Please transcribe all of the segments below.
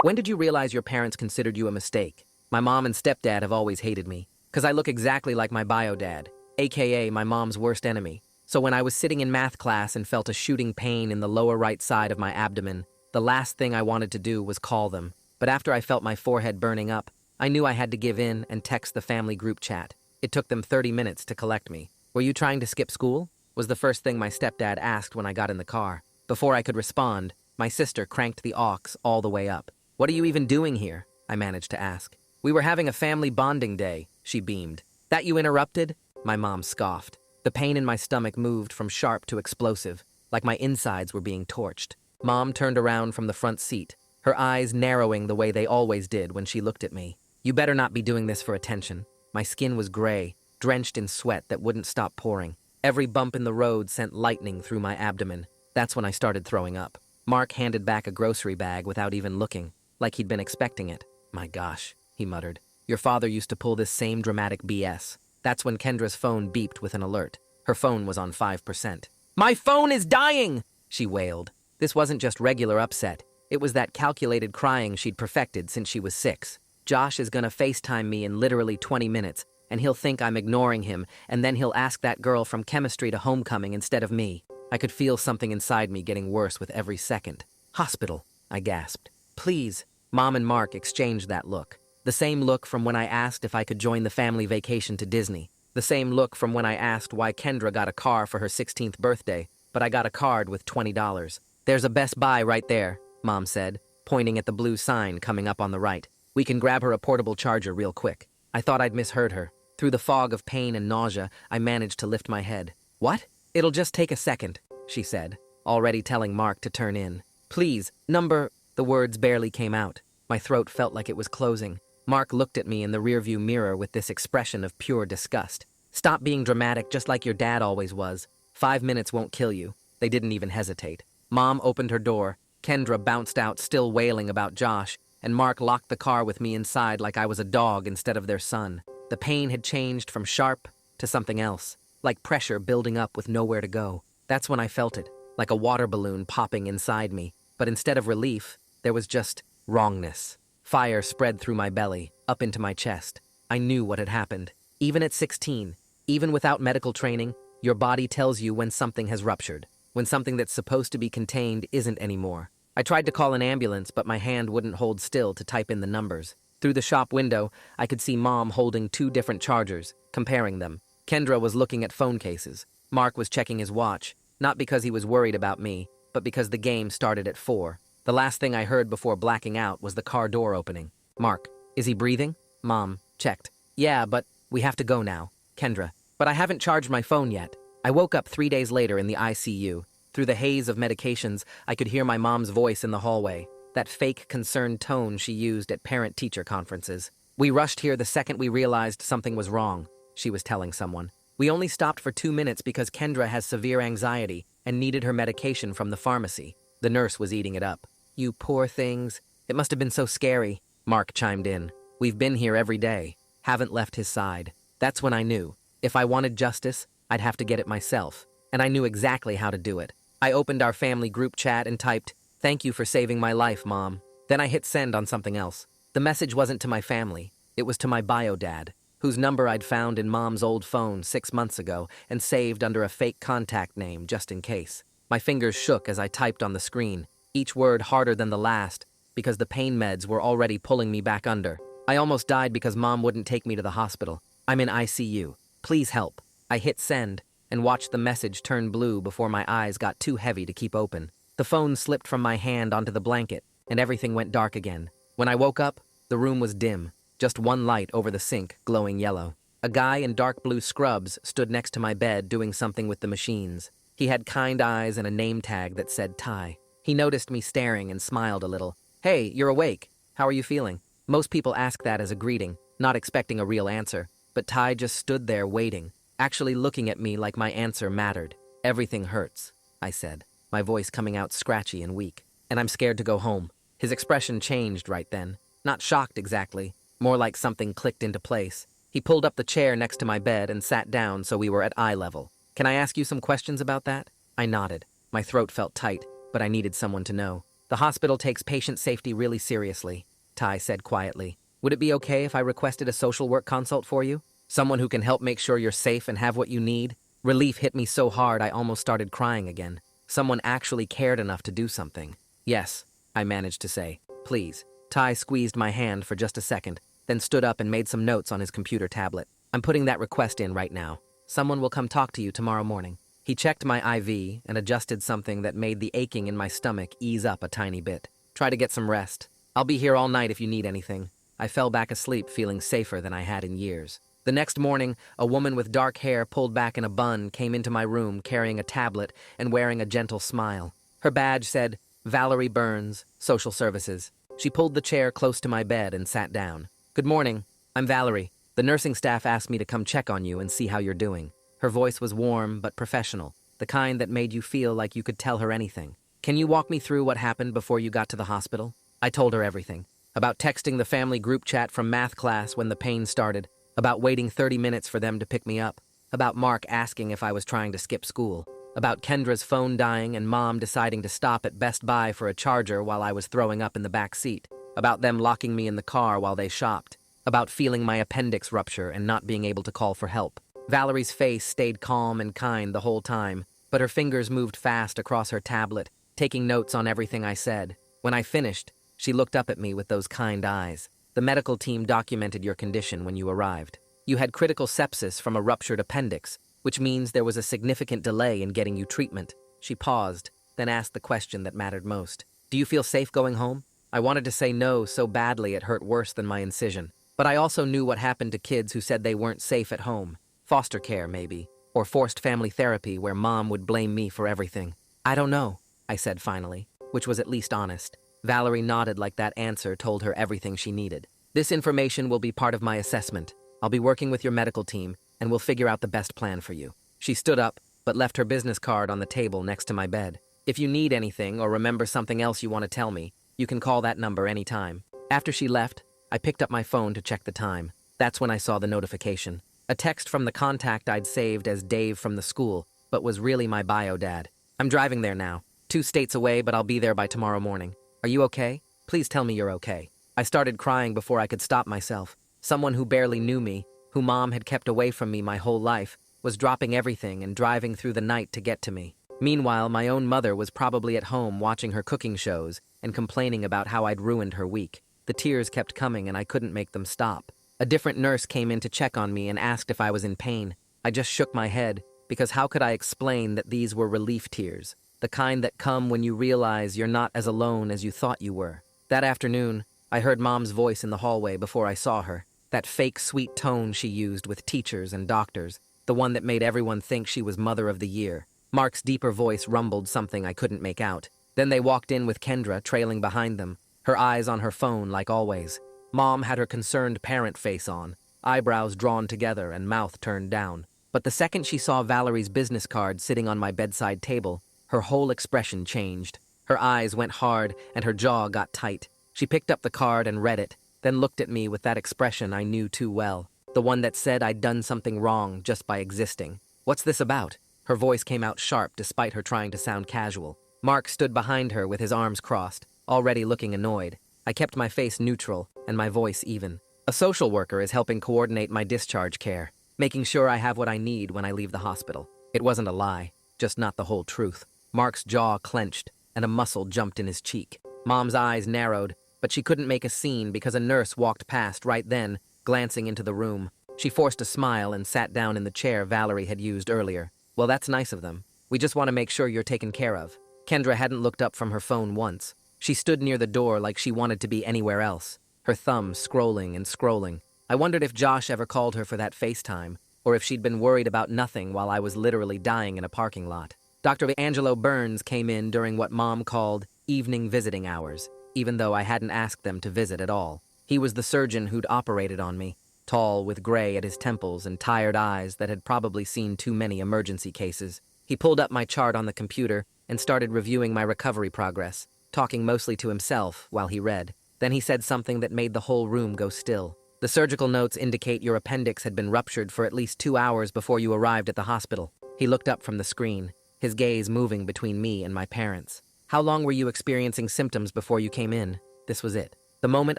When did you realize your parents considered you a mistake? My mom and stepdad have always hated me, because I look exactly like my bio dad, aka my mom's worst enemy. So when I was sitting in math class and felt a shooting pain in the lower right side of my abdomen, the last thing I wanted to do was call them. But after I felt my forehead burning up, I knew I had to give in and text the family group chat. It took them 30 minutes to collect me. Were you trying to skip school? Was the first thing my stepdad asked when I got in the car. Before I could respond, my sister cranked the aux all the way up. What are you even doing here? I managed to ask. We were having a family bonding day, she beamed. That you interrupted? My mom scoffed. The pain in my stomach moved from sharp to explosive, like my insides were being torched. Mom turned around from the front seat, her eyes narrowing the way they always did when she looked at me. You better not be doing this for attention. My skin was gray, drenched in sweat that wouldn't stop pouring. Every bump in the road sent lightning through my abdomen. That's when I started throwing up. Mark handed back a grocery bag without even looking, like he'd been expecting it. My gosh, he muttered. Your father used to pull this same dramatic BS. That's when Kendra's phone beeped with an alert. Her phone was on 5%. My phone is dying, she wailed. This wasn't just regular upset. It was that calculated crying she'd perfected since she was 6. Josh is gonna FaceTime me in literally 20 minutes, and he'll think I'm ignoring him, and then he'll ask that girl from chemistry to homecoming instead of me. I could feel something inside me getting worse with every second. Hospital, I gasped. Please. Mom and Mark exchanged that look. The same look from when I asked if I could join the family vacation to Disney. The same look from when I asked why Kendra got a car for her 16th birthday, but I got a card with $20. There's a Best Buy right there, Mom said, pointing at the blue sign coming up on the right. We can grab her a portable charger real quick. I thought I'd misheard her. Through the fog of pain and nausea, I managed to lift my head. What? It'll just take a second, she said, already telling Mark to turn in. Please, number... The words barely came out. My throat felt like it was closing. Mark looked at me in the rearview mirror with this expression of pure disgust. Stop being dramatic just like your dad always was. 5 minutes won't kill you. They didn't even hesitate. Mom opened her door. Kendra bounced out, still wailing about Josh, and Mark locked the car with me inside like I was a dog instead of their son. The pain had changed from sharp to something else, like pressure building up with nowhere to go. That's when I felt it, like a water balloon popping inside me. But instead of relief, there was just wrongness. Fire spread through my belly, up into my chest. I knew what had happened. Even at 16, even without medical training, your body tells you when something has ruptured, when something that's supposed to be contained isn't anymore. I tried to call an ambulance, but my hand wouldn't hold still to type in the numbers. Through the shop window, I could see Mom holding 2 different chargers, comparing them. Kendra was looking at phone cases. Mark was checking his watch, not because he was worried about me, but because the game started at 4. The last thing I heard before blacking out was the car door opening. Mark, is he breathing? Mom checked. Yeah, but we have to go now. Kendra, but I haven't charged my phone yet. I woke up 3 days later in the ICU. Through the haze of medications, I could hear my mom's voice in the hallway, that fake concerned tone she used at parent-teacher conferences. We rushed here the second we realized something was wrong, she was telling someone. We only stopped for 2 minutes because Kendra has severe anxiety and needed her medication from the pharmacy. The nurse was eating it up. You poor things. It must have been so scary, Mark chimed in. We've been here every day. Haven't left his side. That's when I knew. If I wanted justice, I'd have to get it myself. And I knew exactly how to do it. I opened our family group chat and typed, "Thank you for saving my life, Mom." Then I hit send on something else. The message wasn't to my family. It was to my bio dad, whose number I'd found in Mom's old phone 6 months ago and saved under a fake contact name just in case. My fingers shook as I typed on the screen, each word harder than the last, because the pain meds were already pulling me back under. I almost died because Mom wouldn't take me to the hospital. I'm in ICU. Please help. I hit send and watched the message turn blue before my eyes got too heavy to keep open. The phone slipped from my hand onto the blanket, and everything went dark again. When I woke up, the room was dim, just one light over the sink, glowing yellow. A guy in dark blue scrubs stood next to my bed doing something with the machines. He had kind eyes and a name tag that said Ty. He noticed me staring and smiled a little. Hey, you're awake. How are you feeling? Most people ask that as a greeting, not expecting a real answer. But Ty just stood there waiting, actually looking at me like my answer mattered. Everything hurts, I said, my voice coming out scratchy and weak. And I'm scared to go home. His expression changed right then. Not shocked exactly, more like something clicked into place. He pulled up the chair next to my bed and sat down so we were at eye level. Can I ask you some questions about that? I nodded. My throat felt tight, but I needed someone to know. The hospital takes patient safety really seriously, Ty said quietly. Would it be okay if I requested a social work consult for you? Someone who can help make sure you're safe and have what you need? Relief hit me so hard I almost started crying again. Someone actually cared enough to do something. Yes, I managed to say. Please. Ty squeezed my hand for just a second, then stood up and made some notes on his computer tablet. I'm putting that request in right now. Someone will come talk to you tomorrow morning. He checked my IV and adjusted something that made the aching in my stomach ease up a tiny bit. Try to get some rest. I'll be here all night if you need anything. I fell back asleep feeling safer than I had in years. The next morning, a woman with dark hair pulled back in a bun came into my room carrying a tablet and wearing a gentle smile. Her badge said, Valerie Burns, Social Services. She pulled the chair close to my bed and sat down. Good morning. I'm Valerie. The nursing staff asked me to come check on you and see how you're doing. Her voice was warm but professional, the kind that made you feel like you could tell her anything. Can you walk me through what happened before you got to the hospital? I told her everything. About texting the family group chat from math class when the pain started, about waiting 30 minutes for them to pick me up, about Mark asking if I was trying to skip school, about Kendra's phone dying and Mom deciding to stop at Best Buy for a charger while I was throwing up in the back seat, about them locking me in the car while they shopped, about feeling my appendix rupture and not being able to call for help. Valerie's face stayed calm and kind the whole time, but her fingers moved fast across her tablet, taking notes on everything I said. When I finished, she looked up at me with those kind eyes. The medical team documented your condition when you arrived. You had critical sepsis from a ruptured appendix, which means there was a significant delay in getting you treatment. She paused, then asked the question that mattered most. Do you feel safe going home? I wanted to say no so badly it hurt worse than my incision. But I also knew what happened to kids who said they weren't safe at home. Foster care, maybe. Or forced family therapy where Mom would blame me for everything. I don't know, I said finally, which was at least honest. Valerie nodded like that answer told her everything she needed. This information will be part of my assessment. I'll be working with your medical team, and we'll figure out the best plan for you. She stood up, but left her business card on the table next to my bed. If you need anything or remember something else you want to tell me, you can call that number anytime. After she left, I picked up my phone to check the time. That's when I saw the notification. A text from the contact I'd saved as Dave from the school, but was really my bio dad. I'm driving there now. 2 states away, but I'll be there by tomorrow morning. Are you okay? Please tell me you're okay. I started crying before I could stop myself. Someone who barely knew me, who Mom had kept away from me my whole life, was dropping everything and driving through the night to get to me. Meanwhile, my own mother was probably at home watching her cooking shows and complaining about how I'd ruined her week. The tears kept coming and I couldn't make them stop. A different nurse came in to check on me and asked if I was in pain. I just shook my head, because how could I explain that these were relief tears, the kind that come when you realize you're not as alone as you thought you were. That afternoon, I heard Mom's voice in the hallway before I saw her, that fake sweet tone she used with teachers and doctors, the one that made everyone think she was Mother of the Year. Mark's deeper voice rumbled something I couldn't make out. Then they walked in with Kendra trailing behind them, her eyes on her phone like always. Mom had her concerned parent face on, eyebrows drawn together and mouth turned down. But the second she saw Valerie's business card sitting on my bedside table, her whole expression changed. Her eyes went hard and her jaw got tight. She picked up the card and read it, then looked at me with that expression I knew too well, the one that said I'd done something wrong just by existing. What's this about? Her voice came out sharp despite her trying to sound casual. Mark stood behind her with his arms crossed, already looking annoyed. I kept my face neutral and my voice even. A social worker is helping coordinate my discharge care, making sure I have what I need when I leave the hospital. It wasn't a lie, just not the whole truth. Mark's jaw clenched and a muscle jumped in his cheek. Mom's eyes narrowed, but she couldn't make a scene because a nurse walked past right then, glancing into the room. She forced a smile and sat down in the chair Valerie had used earlier. Well, that's nice of them. We just want to make sure you're taken care of. Kendra hadn't looked up from her phone once. She stood near the door like she wanted to be anywhere else, her thumb scrolling and scrolling. I wondered if Josh ever called her for that FaceTime, or if she'd been worried about nothing while I was literally dying in a parking lot. Dr. Angelo Burns came in during what Mom called evening visiting hours, even though I hadn't asked them to visit at all. He was the surgeon who'd operated on me, tall with gray at his temples and tired eyes that had probably seen too many emergency cases. He pulled up my chart on the computer and started reviewing my recovery progress, talking mostly to himself while he read. Then he said something that made the whole room go still. The surgical notes indicate your appendix had been ruptured for at least 2 hours before you arrived at the hospital. He looked up from the screen, his gaze moving between me and my parents. How long were you experiencing symptoms before you came in? This was it. The moment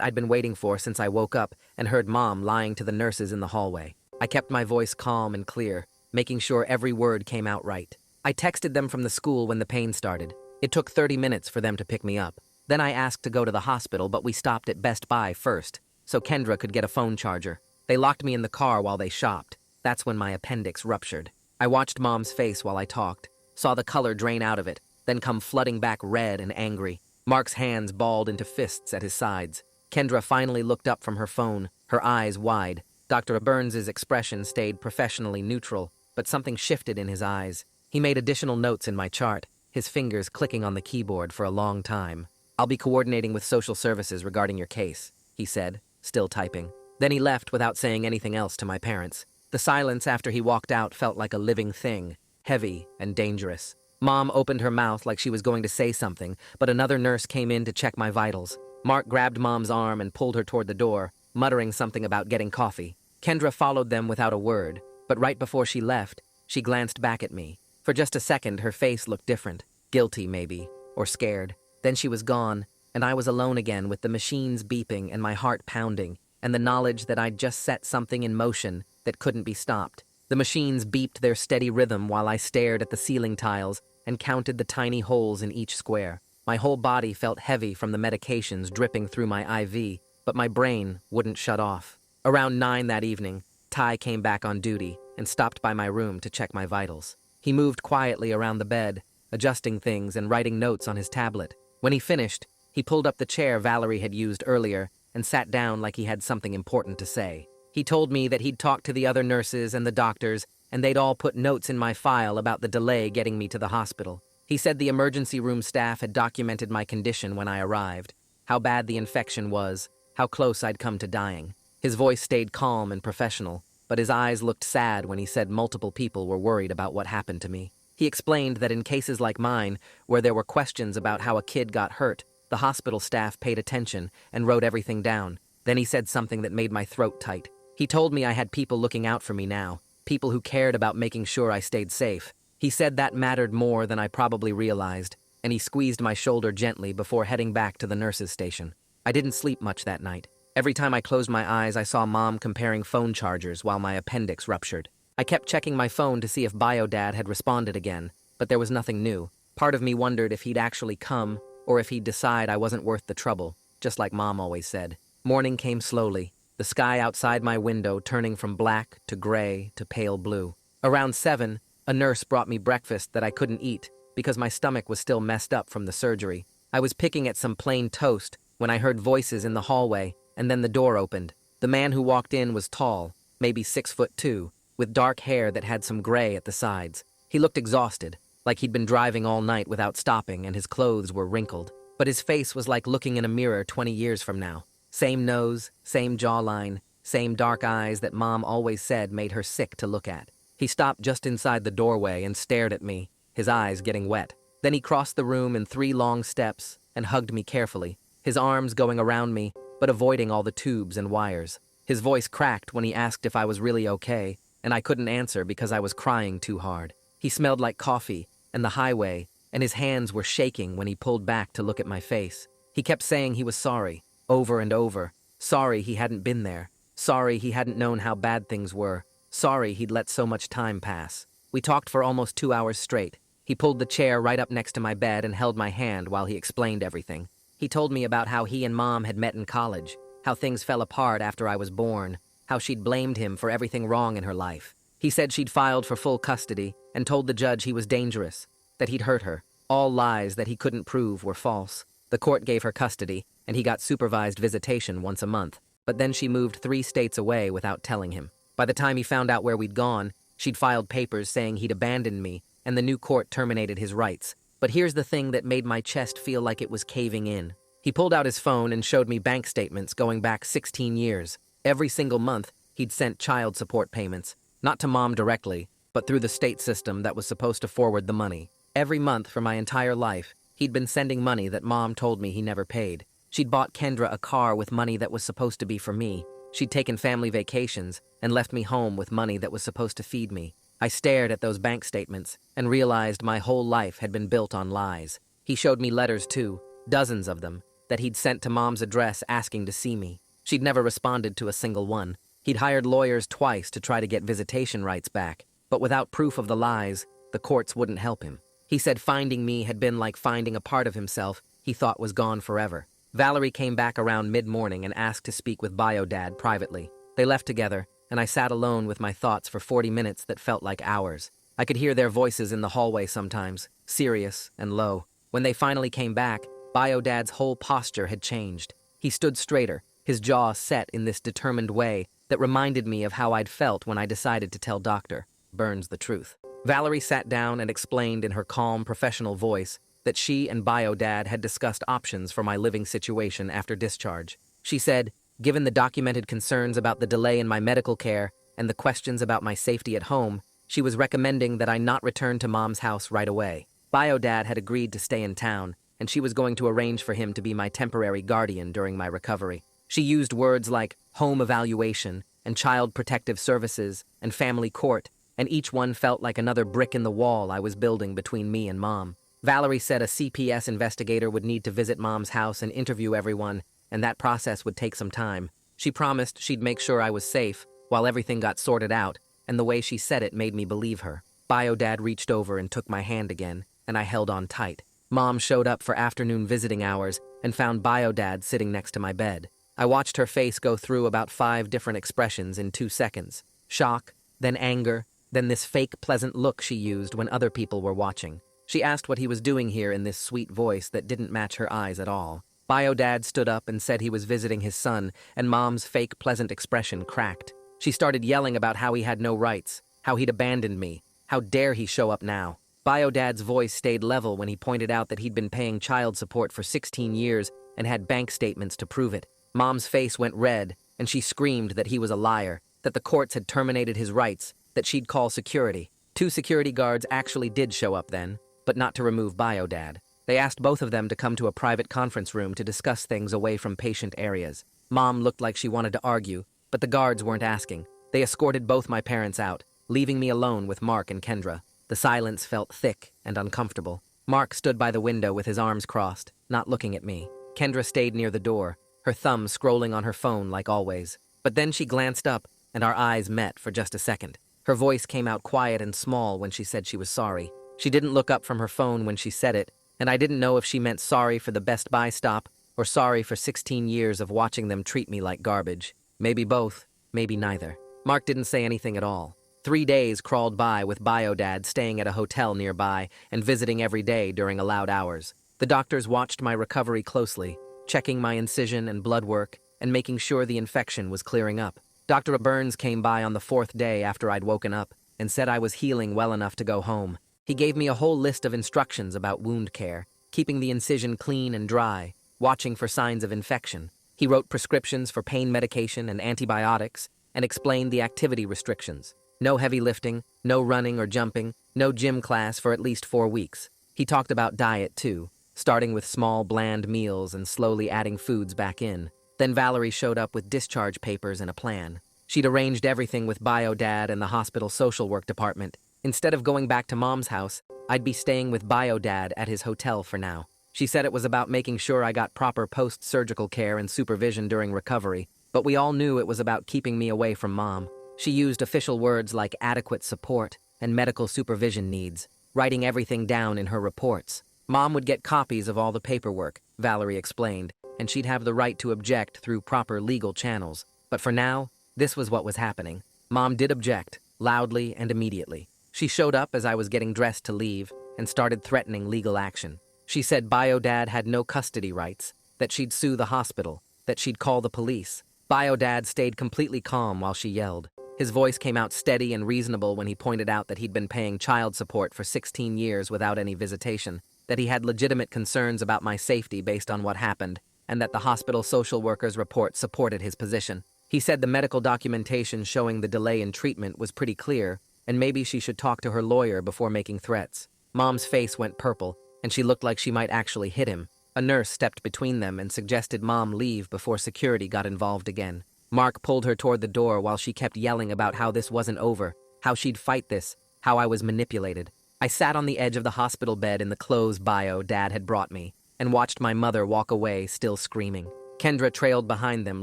I'd been waiting for since I woke up and heard Mom lying to the nurses in the hallway. I kept my voice calm and clear, making sure every word came out right. I texted them from the school when the pain started. It took 30 minutes for them to pick me up. Then I asked to go to the hospital, but we stopped at Best Buy first, so Kendra could get a phone charger. They locked me in the car while they shopped. That's when my appendix ruptured. I watched Mom's face while I talked, saw the color drain out of it, then come flooding back red and angry. Mark's hands balled into fists at his sides. Kendra finally looked up from her phone, her eyes wide. Dr. Burns's expression stayed professionally neutral, but something shifted in his eyes. He made additional notes in my chart, his fingers clicking on the keyboard for a long time. "I'll be coordinating with social services regarding your case," he said, still typing. Then he left without saying anything else to my parents. The silence after he walked out felt like a living thing, heavy and dangerous. Mom opened her mouth like she was going to say something, but another nurse came in to check my vitals. Mark grabbed Mom's arm and pulled her toward the door, muttering something about getting coffee. Kendra followed them without a word, but right before she left, she glanced back at me. For just a second, her face looked different. Guilty, maybe, or scared. Then she was gone, and I was alone again with the machines beeping and my heart pounding, and the knowledge that I'd just set something in motion that couldn't be stopped. The machines beeped their steady rhythm while I stared at the ceiling tiles and counted the tiny holes in each square. My whole body felt heavy from the medications dripping through my IV, but my brain wouldn't shut off. Around 9 that evening, Ty came back on duty and stopped by my room to check my vitals. He moved quietly around the bed, adjusting things and writing notes on his tablet. When he finished, he pulled up the chair Valerie had used earlier and sat down like he had something important to say. He told me that he'd talked to the other nurses and the doctors, and they'd all put notes in my file about the delay getting me to the hospital. He said the emergency room staff had documented my condition when I arrived, how bad the infection was, how close I'd come to dying. His voice stayed calm and professional, but his eyes looked sad when he said multiple people were worried about what happened to me. He explained that in cases like mine, where there were questions about how a kid got hurt, the hospital staff paid attention and wrote everything down. Then he said something that made my throat tight. He told me I had people looking out for me now, people who cared about making sure I stayed safe. He said that mattered more than I probably realized, and he squeezed my shoulder gently before heading back to the nurse's station. I didn't sleep much that night. Every time I closed my eyes, I saw Mom comparing phone chargers while my appendix ruptured. I kept checking my phone to see if BioDad had responded again, but there was nothing new. Part of me wondered if he'd actually come, or if he'd decide I wasn't worth the trouble, just like Mom always said. Morning came slowly, the sky outside my window turning from black to gray to pale blue. Around 7, a nurse brought me breakfast that I couldn't eat because my stomach was still messed up from the surgery. I was picking at some plain toast when I heard voices in the hallway, and then the door opened. The man who walked in was tall, maybe 6'2", with dark hair that had some gray at the sides. He looked exhausted, like he'd been driving all night without stopping and his clothes were wrinkled. But his face was like looking in a mirror 20 years from now. Same nose, same jawline, same dark eyes that Mom always said made her sick to look at. He stopped just inside the doorway and stared at me, his eyes getting wet. Then he crossed the room in 3 long steps and hugged me carefully, his arms going around me, but avoiding all the tubes and wires. His voice cracked when he asked if I was really okay, and I couldn't answer because I was crying too hard. He smelled like coffee and the highway, and his hands were shaking when he pulled back to look at my face. He kept saying he was sorry, over and over. Sorry he hadn't been there. Sorry he hadn't known how bad things were. Sorry he'd let so much time pass. We talked for almost 2 hours straight. He pulled the chair right up next to my bed and held my hand while he explained everything. He told me about how he and Mom had met in college, how things fell apart after I was born, how she'd blamed him for everything wrong in her life. He said she'd filed for full custody and told the judge he was dangerous, that he'd hurt her. All lies that he couldn't prove were false. The court gave her custody, and he got supervised visitation once a month, but then she moved 3 states away without telling him. By the time he found out where we'd gone, she'd filed papers saying he'd abandoned me, and the new court terminated his rights. But here's the thing that made my chest feel like it was caving in. He pulled out his phone and showed me bank statements going back 16 years. Every single month, he'd sent child support payments, not to Mom directly, but through the state system that was supposed to forward the money. Every month for my entire life, he'd been sending money that Mom told me he never paid. She'd bought Kendra a car with money that was supposed to be for me. She'd taken family vacations and left me home with money that was supposed to feed me. I stared at those bank statements and realized my whole life had been built on lies. He showed me letters too, dozens of them, that he'd sent to Mom's address asking to see me. She'd never responded to a single one. He'd hired lawyers twice to try to get visitation rights back, but without proof of the lies, the courts wouldn't help him. He said finding me had been like finding a part of himself he thought was gone forever. Valerie came back around mid-morning and asked to speak with Bio-Dad privately. They left together, and I sat alone with my thoughts for 40 minutes that felt like hours. I could hear their voices in the hallway sometimes, serious and low. When they finally came back, Bio-Dad's whole posture had changed. He stood straighter, his jaw set in this determined way that reminded me of how I'd felt when I decided to tell Dr. Burns the truth. Valerie sat down and explained in her calm, professional voice that she and Bio-Dad had discussed options for my living situation after discharge. She said, given the documented concerns about the delay in my medical care and the questions about my safety at home, she was recommending that I not return to Mom's house right away. Bio-Dad had agreed to stay in town, and she was going to arrange for him to be my temporary guardian during my recovery. She used words like home evaluation and child protective services and family court, and each one felt like another brick in the wall I was building between me and Mom. Valerie said a CPS investigator would need to visit Mom's house and interview everyone, and that process would take some time. She promised she'd make sure I was safe while everything got sorted out, and the way she said it made me believe her. Bio-Dad reached over and took my hand again, and I held on tight. Mom showed up for afternoon visiting hours and found Bio-Dad sitting next to my bed. I watched her face go through about 5 different expressions in 2 seconds. Shock, then anger, then this fake pleasant look she used when other people were watching. She asked what he was doing here in this sweet voice that didn't match her eyes at all. Bio-Dad stood up and said he was visiting his son, and Mom's fake pleasant expression cracked. She started yelling about how he had no rights, how he'd abandoned me, how dare he show up now. Bio-Dad's voice stayed level when he pointed out that he'd been paying child support for 16 years and had bank statements to prove it. Mom's face went red, and she screamed that he was a liar, that the courts had terminated his rights, that she'd call security. 2 security guards actually did show up then, but not to remove Bio-Dad. They asked both of them to come to a private conference room to discuss things away from patient areas. Mom looked like she wanted to argue, but the guards weren't asking. They escorted both my parents out, leaving me alone with Mark and Kendra. The silence felt thick and uncomfortable. Mark stood by the window with his arms crossed, not looking at me. Kendra stayed near the door, her thumb scrolling on her phone like always. But then she glanced up, and our eyes met for just a second. Her voice came out quiet and small when she said she was sorry. She didn't look up from her phone when she said it, and I didn't know if she meant sorry for the Best Buy stop or sorry for 16 years of watching them treat me like garbage. Maybe both, maybe neither. Mark didn't say anything at all. 3 days crawled by with Bio-Dad staying at a hotel nearby and visiting every day during allowed hours. The doctors watched my recovery closely, checking my incision and blood work and making sure the infection was clearing up. Dr. Burns came by on the 4th day after I'd woken up and said I was healing well enough to go home. He gave me a whole list of instructions about wound care, keeping the incision clean and dry, watching for signs of infection. He wrote prescriptions for pain medication and antibiotics and explained the activity restrictions. No heavy lifting, no running or jumping, no gym class for at least 4 weeks. He talked about diet too, starting with small, bland meals and slowly adding foods back in. Then Valerie showed up with discharge papers and a plan. She'd arranged everything with Bio-Dad and the hospital social work department. Instead of going back to Mom's house, I'd be staying with Bio-Dad at his hotel for now. She said it was about making sure I got proper post-surgical care and supervision during recovery, but we all knew it was about keeping me away from Mom. She used official words like adequate support and medical supervision needs, writing everything down in her reports. Mom would get copies of all the paperwork, Valerie explained, and she'd have the right to object through proper legal channels. But for now, this was what was happening. Mom did object, loudly and immediately. She showed up as I was getting dressed to leave and started threatening legal action. She said Bio-Dad had no custody rights, that she'd sue the hospital, that she'd call the police. Bio-Dad stayed completely calm while she yelled. His voice came out steady and reasonable when he pointed out that he'd been paying child support for 16 years without any visitation, that he had legitimate concerns about my safety based on what happened, and that the hospital social worker's report supported his position. He said the medical documentation showing the delay in treatment was pretty clear, and maybe she should talk to her lawyer before making threats. Mom's face went purple, and she looked like she might actually hit him. A nurse stepped between them and suggested Mom leave before security got involved again. Mark pulled her toward the door while she kept yelling about how this wasn't over, how she'd fight this, how I was manipulated. I sat on the edge of the hospital bed in the clothes bio Dad had brought me and watched my mother walk away, still screaming. Kendra trailed behind them,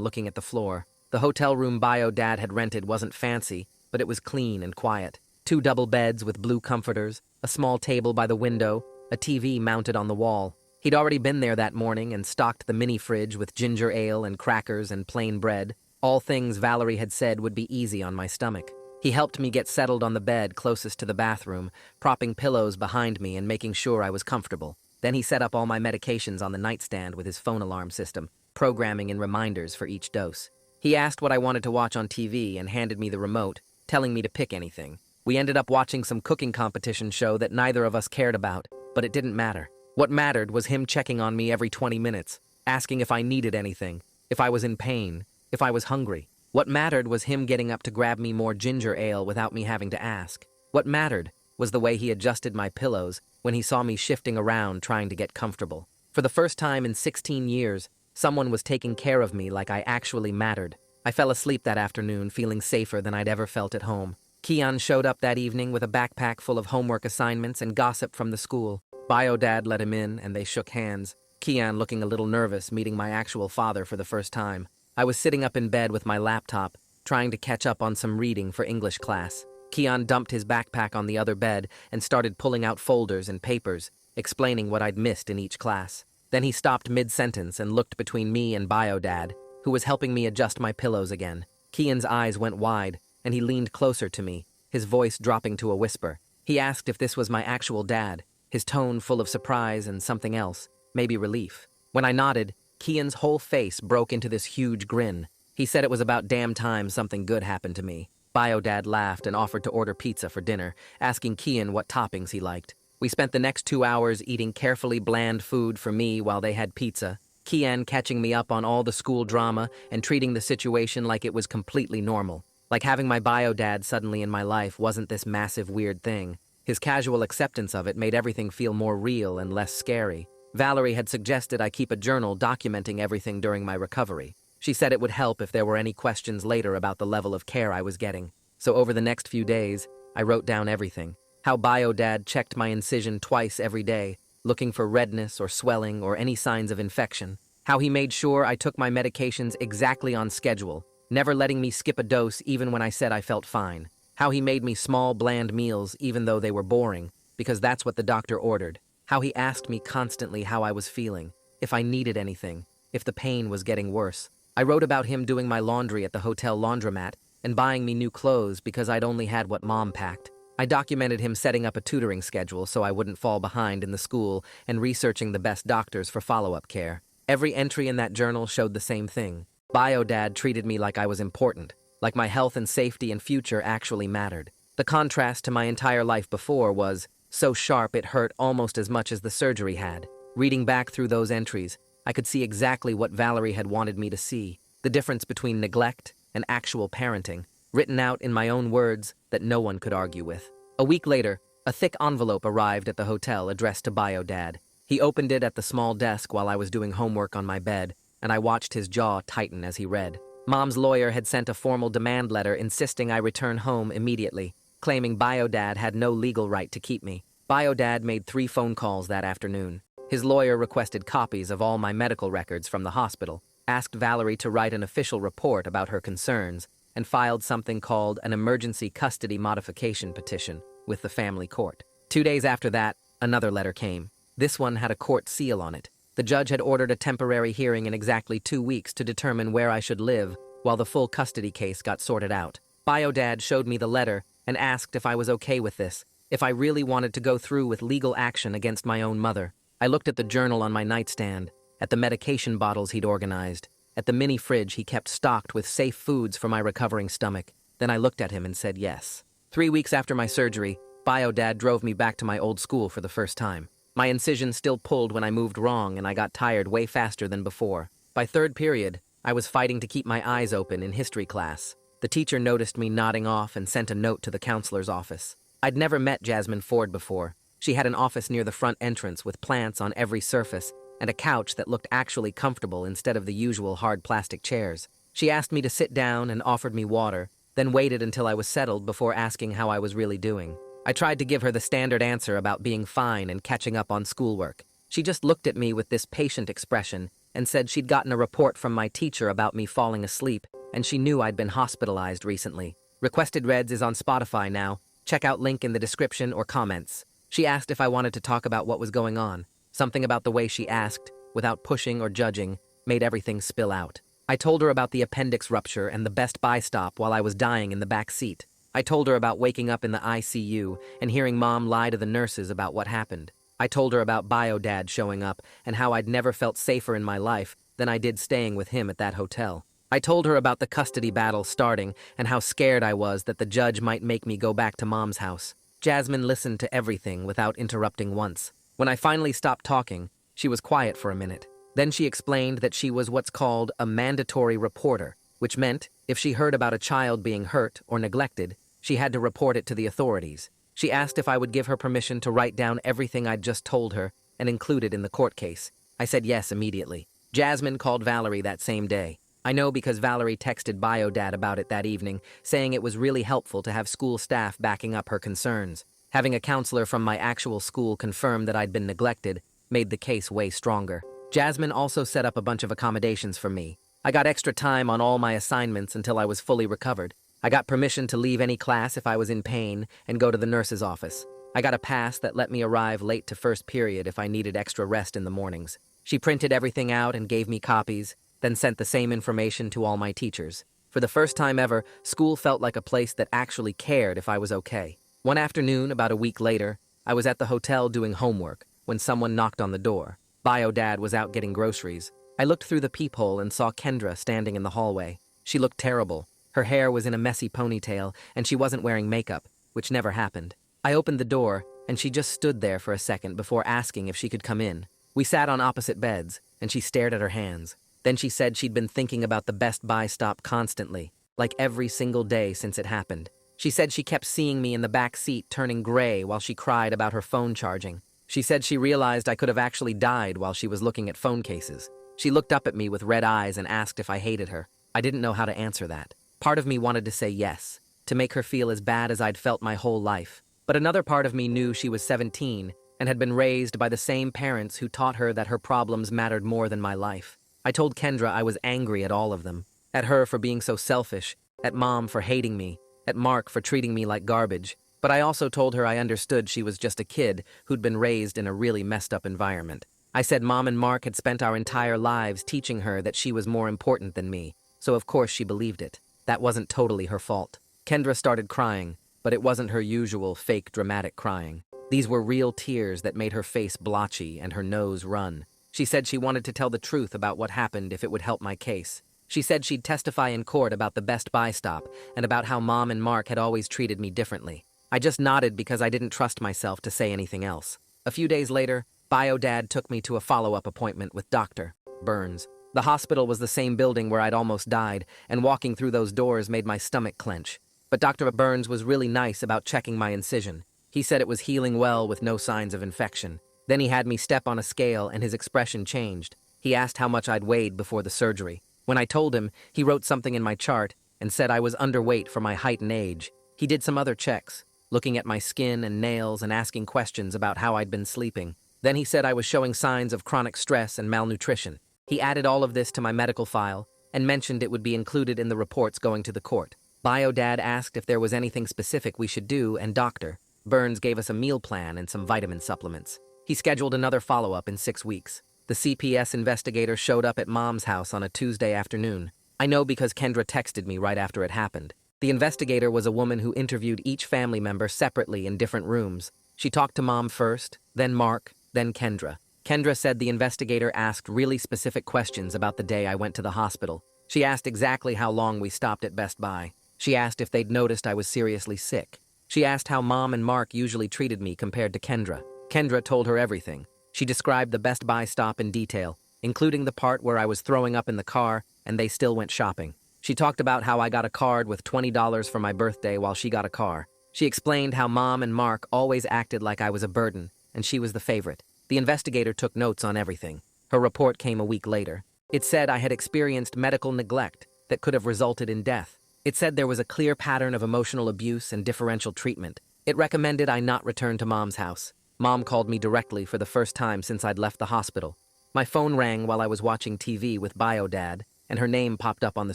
looking at the floor. The hotel room bio Dad had rented wasn't fancy, but it was clean and quiet. 2 double beds with blue comforters, a small table by the window, a TV mounted on the wall. He'd already been there that morning and stocked the mini fridge with ginger ale and crackers and plain bread, all things Valerie had said would be easy on my stomach. He helped me get settled on the bed closest to the bathroom, propping pillows behind me and making sure I was comfortable. Then he set up all my medications on the nightstand with his phone alarm system, programming in reminders for each dose. He asked what I wanted to watch on TV and handed me the remote, telling me to pick anything. We ended up watching some cooking competition show that neither of us cared about, but it didn't matter. What mattered was him checking on me every 20 minutes, asking if I needed anything, if I was in pain, if I was hungry. What mattered was him getting up to grab me more ginger ale without me having to ask. What mattered was the way he adjusted my pillows when he saw me shifting around trying to get comfortable. For the first time in 16 years, someone was taking care of me like I actually mattered. I fell asleep that afternoon feeling safer than I'd ever felt at home. Kian showed up that evening with a backpack full of homework assignments and gossip from the school. Bio Dad let him in and they shook hands, Kian looking a little nervous meeting my actual father for the first time. I was sitting up in bed with my laptop, trying to catch up on some reading for English class. Kian dumped his backpack on the other bed and started pulling out folders and papers, explaining what I'd missed in each class. Then he stopped mid-sentence and looked between me and Bio Dad, who was helping me adjust my pillows again. Kian's eyes went wide, and he leaned closer to me, his voice dropping to a whisper. He asked if this was my actual dad, his tone full of surprise and something else, maybe relief. When I nodded, Kian's whole face broke into this huge grin. He said it was about damn time something good happened to me. Bio Dad laughed and offered to order pizza for dinner, asking Kian what toppings he liked. We spent the next 2 hours eating carefully bland food for me while they had pizza, Kian catching me up on all the school drama and treating the situation like it was completely normal. Like having my bio dad suddenly in my life wasn't this massive weird thing. His casual acceptance of it made everything feel more real and less scary. Valerie had suggested I keep a journal documenting everything during my recovery. She said it would help if there were any questions later about the level of care I was getting. So over the next few days, I wrote down everything. How bio dad checked my incision twice every day, looking for redness or swelling or any signs of infection. How he made sure I took my medications exactly on schedule, never letting me skip a dose even when I said I felt fine. How he made me small, bland meals even though they were boring, because that's what the doctor ordered. How he asked me constantly how I was feeling, if I needed anything, if the pain was getting worse. I wrote about him doing my laundry at the hotel laundromat and buying me new clothes because I'd only had what Mom packed. I documented him setting up a tutoring schedule so I wouldn't fall behind in the school and researching the best doctors for follow-up care. Every entry in that journal showed the same thing. Bio Dad treated me like I was important, like my health and safety and future actually mattered. The contrast to my entire life before was so sharp it hurt almost as much as the surgery had. Reading back through those entries, I could see exactly what Valerie had wanted me to see, the difference between neglect and actual parenting, written out in my own words that no one could argue with. A week later, a thick envelope arrived at the hotel addressed to Bio Dad. He opened it at the small desk while I was doing homework on my bed, and I watched his jaw tighten as he read. Mom's lawyer had sent a formal demand letter insisting I return home immediately, claiming Bio Dad had no legal right to keep me. Bio Dad made 3 phone calls that afternoon. His lawyer requested copies of all my medical records from the hospital, asked Valerie to write an official report about her concerns, and filed something called an emergency custody modification petition with the family court. 2 days after that, another letter came. This one had a court seal on it. The judge had ordered a temporary hearing in exactly 2 weeks to determine where I should live while the full custody case got sorted out. Bio Dad showed me the letter and asked if I was okay with this, if I really wanted to go through with legal action against my own mother. I looked at the journal on my nightstand, at the medication bottles he'd organized, at the mini fridge he kept stocked with safe foods for my recovering stomach. Then I looked at him and said yes. 3 weeks after my surgery, Bio Dad drove me back to my old school for the first time. My incision still pulled when I moved wrong and I got tired way faster than before. By 3rd period, I was fighting to keep my eyes open in history class. The teacher noticed me nodding off and sent a note to the counselor's office. I'd never met Jasmine Ford before. She had an office near the front entrance with plants on every surface and a couch that looked actually comfortable instead of the usual hard plastic chairs. She asked me to sit down and offered me water, then waited until I was settled before asking how I was really doing. I tried to give her the standard answer about being fine and catching up on schoolwork. She just looked at me with this patient expression and said she'd gotten a report from my teacher about me falling asleep, and she knew I'd been hospitalized recently. Requested Reds is on Spotify now. Check out link in the description or comments. She asked if I wanted to talk about what was going on. Something about the way she asked, without pushing or judging, made everything spill out. I told her about the appendix rupture and the Best Buy stop while I was dying in the back seat. I told her about waking up in the ICU and hearing Mom lie to the nurses about what happened. I told her about Bio Dad showing up and how I'd never felt safer in my life than I did staying with him at that hotel. I told her about the custody battle starting and how scared I was that the judge might make me go back to Mom's house. Jasmine listened to everything without interrupting once. When I finally stopped talking, she was quiet for a minute. Then she explained that she was what's called a mandatory reporter, which meant if she heard about a child being hurt or neglected, she had to report it to the authorities. She asked if I would give her permission to write down everything I'd just told her and include it in the court case. I said yes immediately. Jasmine called Valerie that same day. I know because Valerie texted Bio Dad about it that evening, saying it was really helpful to have school staff backing up her concerns. Having a counselor from my actual school confirm that I'd been neglected made the case way stronger. Jasmine also set up a bunch of accommodations for me. I got extra time on all my assignments until I was fully recovered. I got permission to leave any class if I was in pain and go to the nurse's office. I got a pass that let me arrive late to first period if I needed extra rest in the mornings. She printed everything out and gave me copies, then sent the same information to all my teachers. For the first time ever, school felt like a place that actually cared if I was okay. One afternoon, about a week later, I was at the hotel doing homework when someone knocked on the door. Bio Dad was out getting groceries. I looked through the peephole and saw Kendra standing in the hallway. She looked terrible. Her hair was in a messy ponytail, and she wasn't wearing makeup, which never happened. I opened the door, and she just stood there for a second before asking if she could come in. We sat on opposite beds, and she stared at her hands. Then she said she'd been thinking about the Best Buy stop constantly, like every single day since it happened. She said she kept seeing me in the back seat turning gray while she cried about her phone charging. She said she realized I could have actually died while she was looking at phone cases. She looked up at me with red eyes and asked if I hated her. I didn't know how to answer that. Part of me wanted to say yes, to make her feel as bad as I'd felt my whole life. But another part of me knew she was 17 and had been raised by the same parents who taught her that her problems mattered more than my life. I told Kendra I was angry at all of them. At her for being so selfish, at Mom for hating me, at Mark for treating me like garbage. But I also told her I understood she was just a kid who'd been raised in a really messed up environment. I said Mom and Mark had spent our entire lives teaching her that she was more important than me, so of course she believed it. That wasn't totally her fault. Kendra started crying, but it wasn't her usual fake dramatic crying. These were real tears that made her face blotchy and her nose run. She said she wanted to tell the truth about what happened if it would help my case. She said she'd testify in court about the Best Buy stop and about how Mom and Mark had always treated me differently. I just nodded because I didn't trust myself to say anything else. A few days later, Bio Dad took me to a follow-up appointment with Dr. Burns. The hospital was the same building where I'd almost died, and walking through those doors made my stomach clench. But Dr. Burns was really nice about checking my incision. He said it was healing well with no signs of infection. Then he had me step on a scale and his expression changed. He asked how much I'd weighed before the surgery. When I told him, he wrote something in my chart and said I was underweight for my height and age. He did some other checks, looking at my skin and nails and asking questions about how I'd been sleeping. Then he said I was showing signs of chronic stress and malnutrition. He added all of this to my medical file and mentioned it would be included in the reports going to the court. Bio Dad asked if there was anything specific we should do, and Dr. Burns gave us a meal plan and some vitamin supplements. He scheduled another follow-up in 6 weeks. The CPS investigator showed up at Mom's house on a Tuesday afternoon. I know because Kendra texted me right after it happened. The investigator was a woman who interviewed each family member separately in different rooms. She talked to Mom first, then Mark, then Kendra. Kendra said the investigator asked really specific questions about the day I went to the hospital. She asked exactly how long we stopped at Best Buy. She asked if they'd noticed I was seriously sick. She asked how Mom and Mark usually treated me compared to Kendra. Kendra told her everything. She described the Best Buy stop in detail, including the part where I was throwing up in the car and they still went shopping. She talked about how I got a card with $20 for my birthday while she got a car. She explained how Mom and Mark always acted like I was a burden, and she was the favorite. The investigator took notes on everything. Her report came a week later. It said I had experienced medical neglect that could have resulted in death. It said there was a clear pattern of emotional abuse and differential treatment, It recommended I not return to Mom's house. Mom called me directly for the first time since I'd left the hospital. My phone rang while I was watching TV with BioDad, and her name popped up on the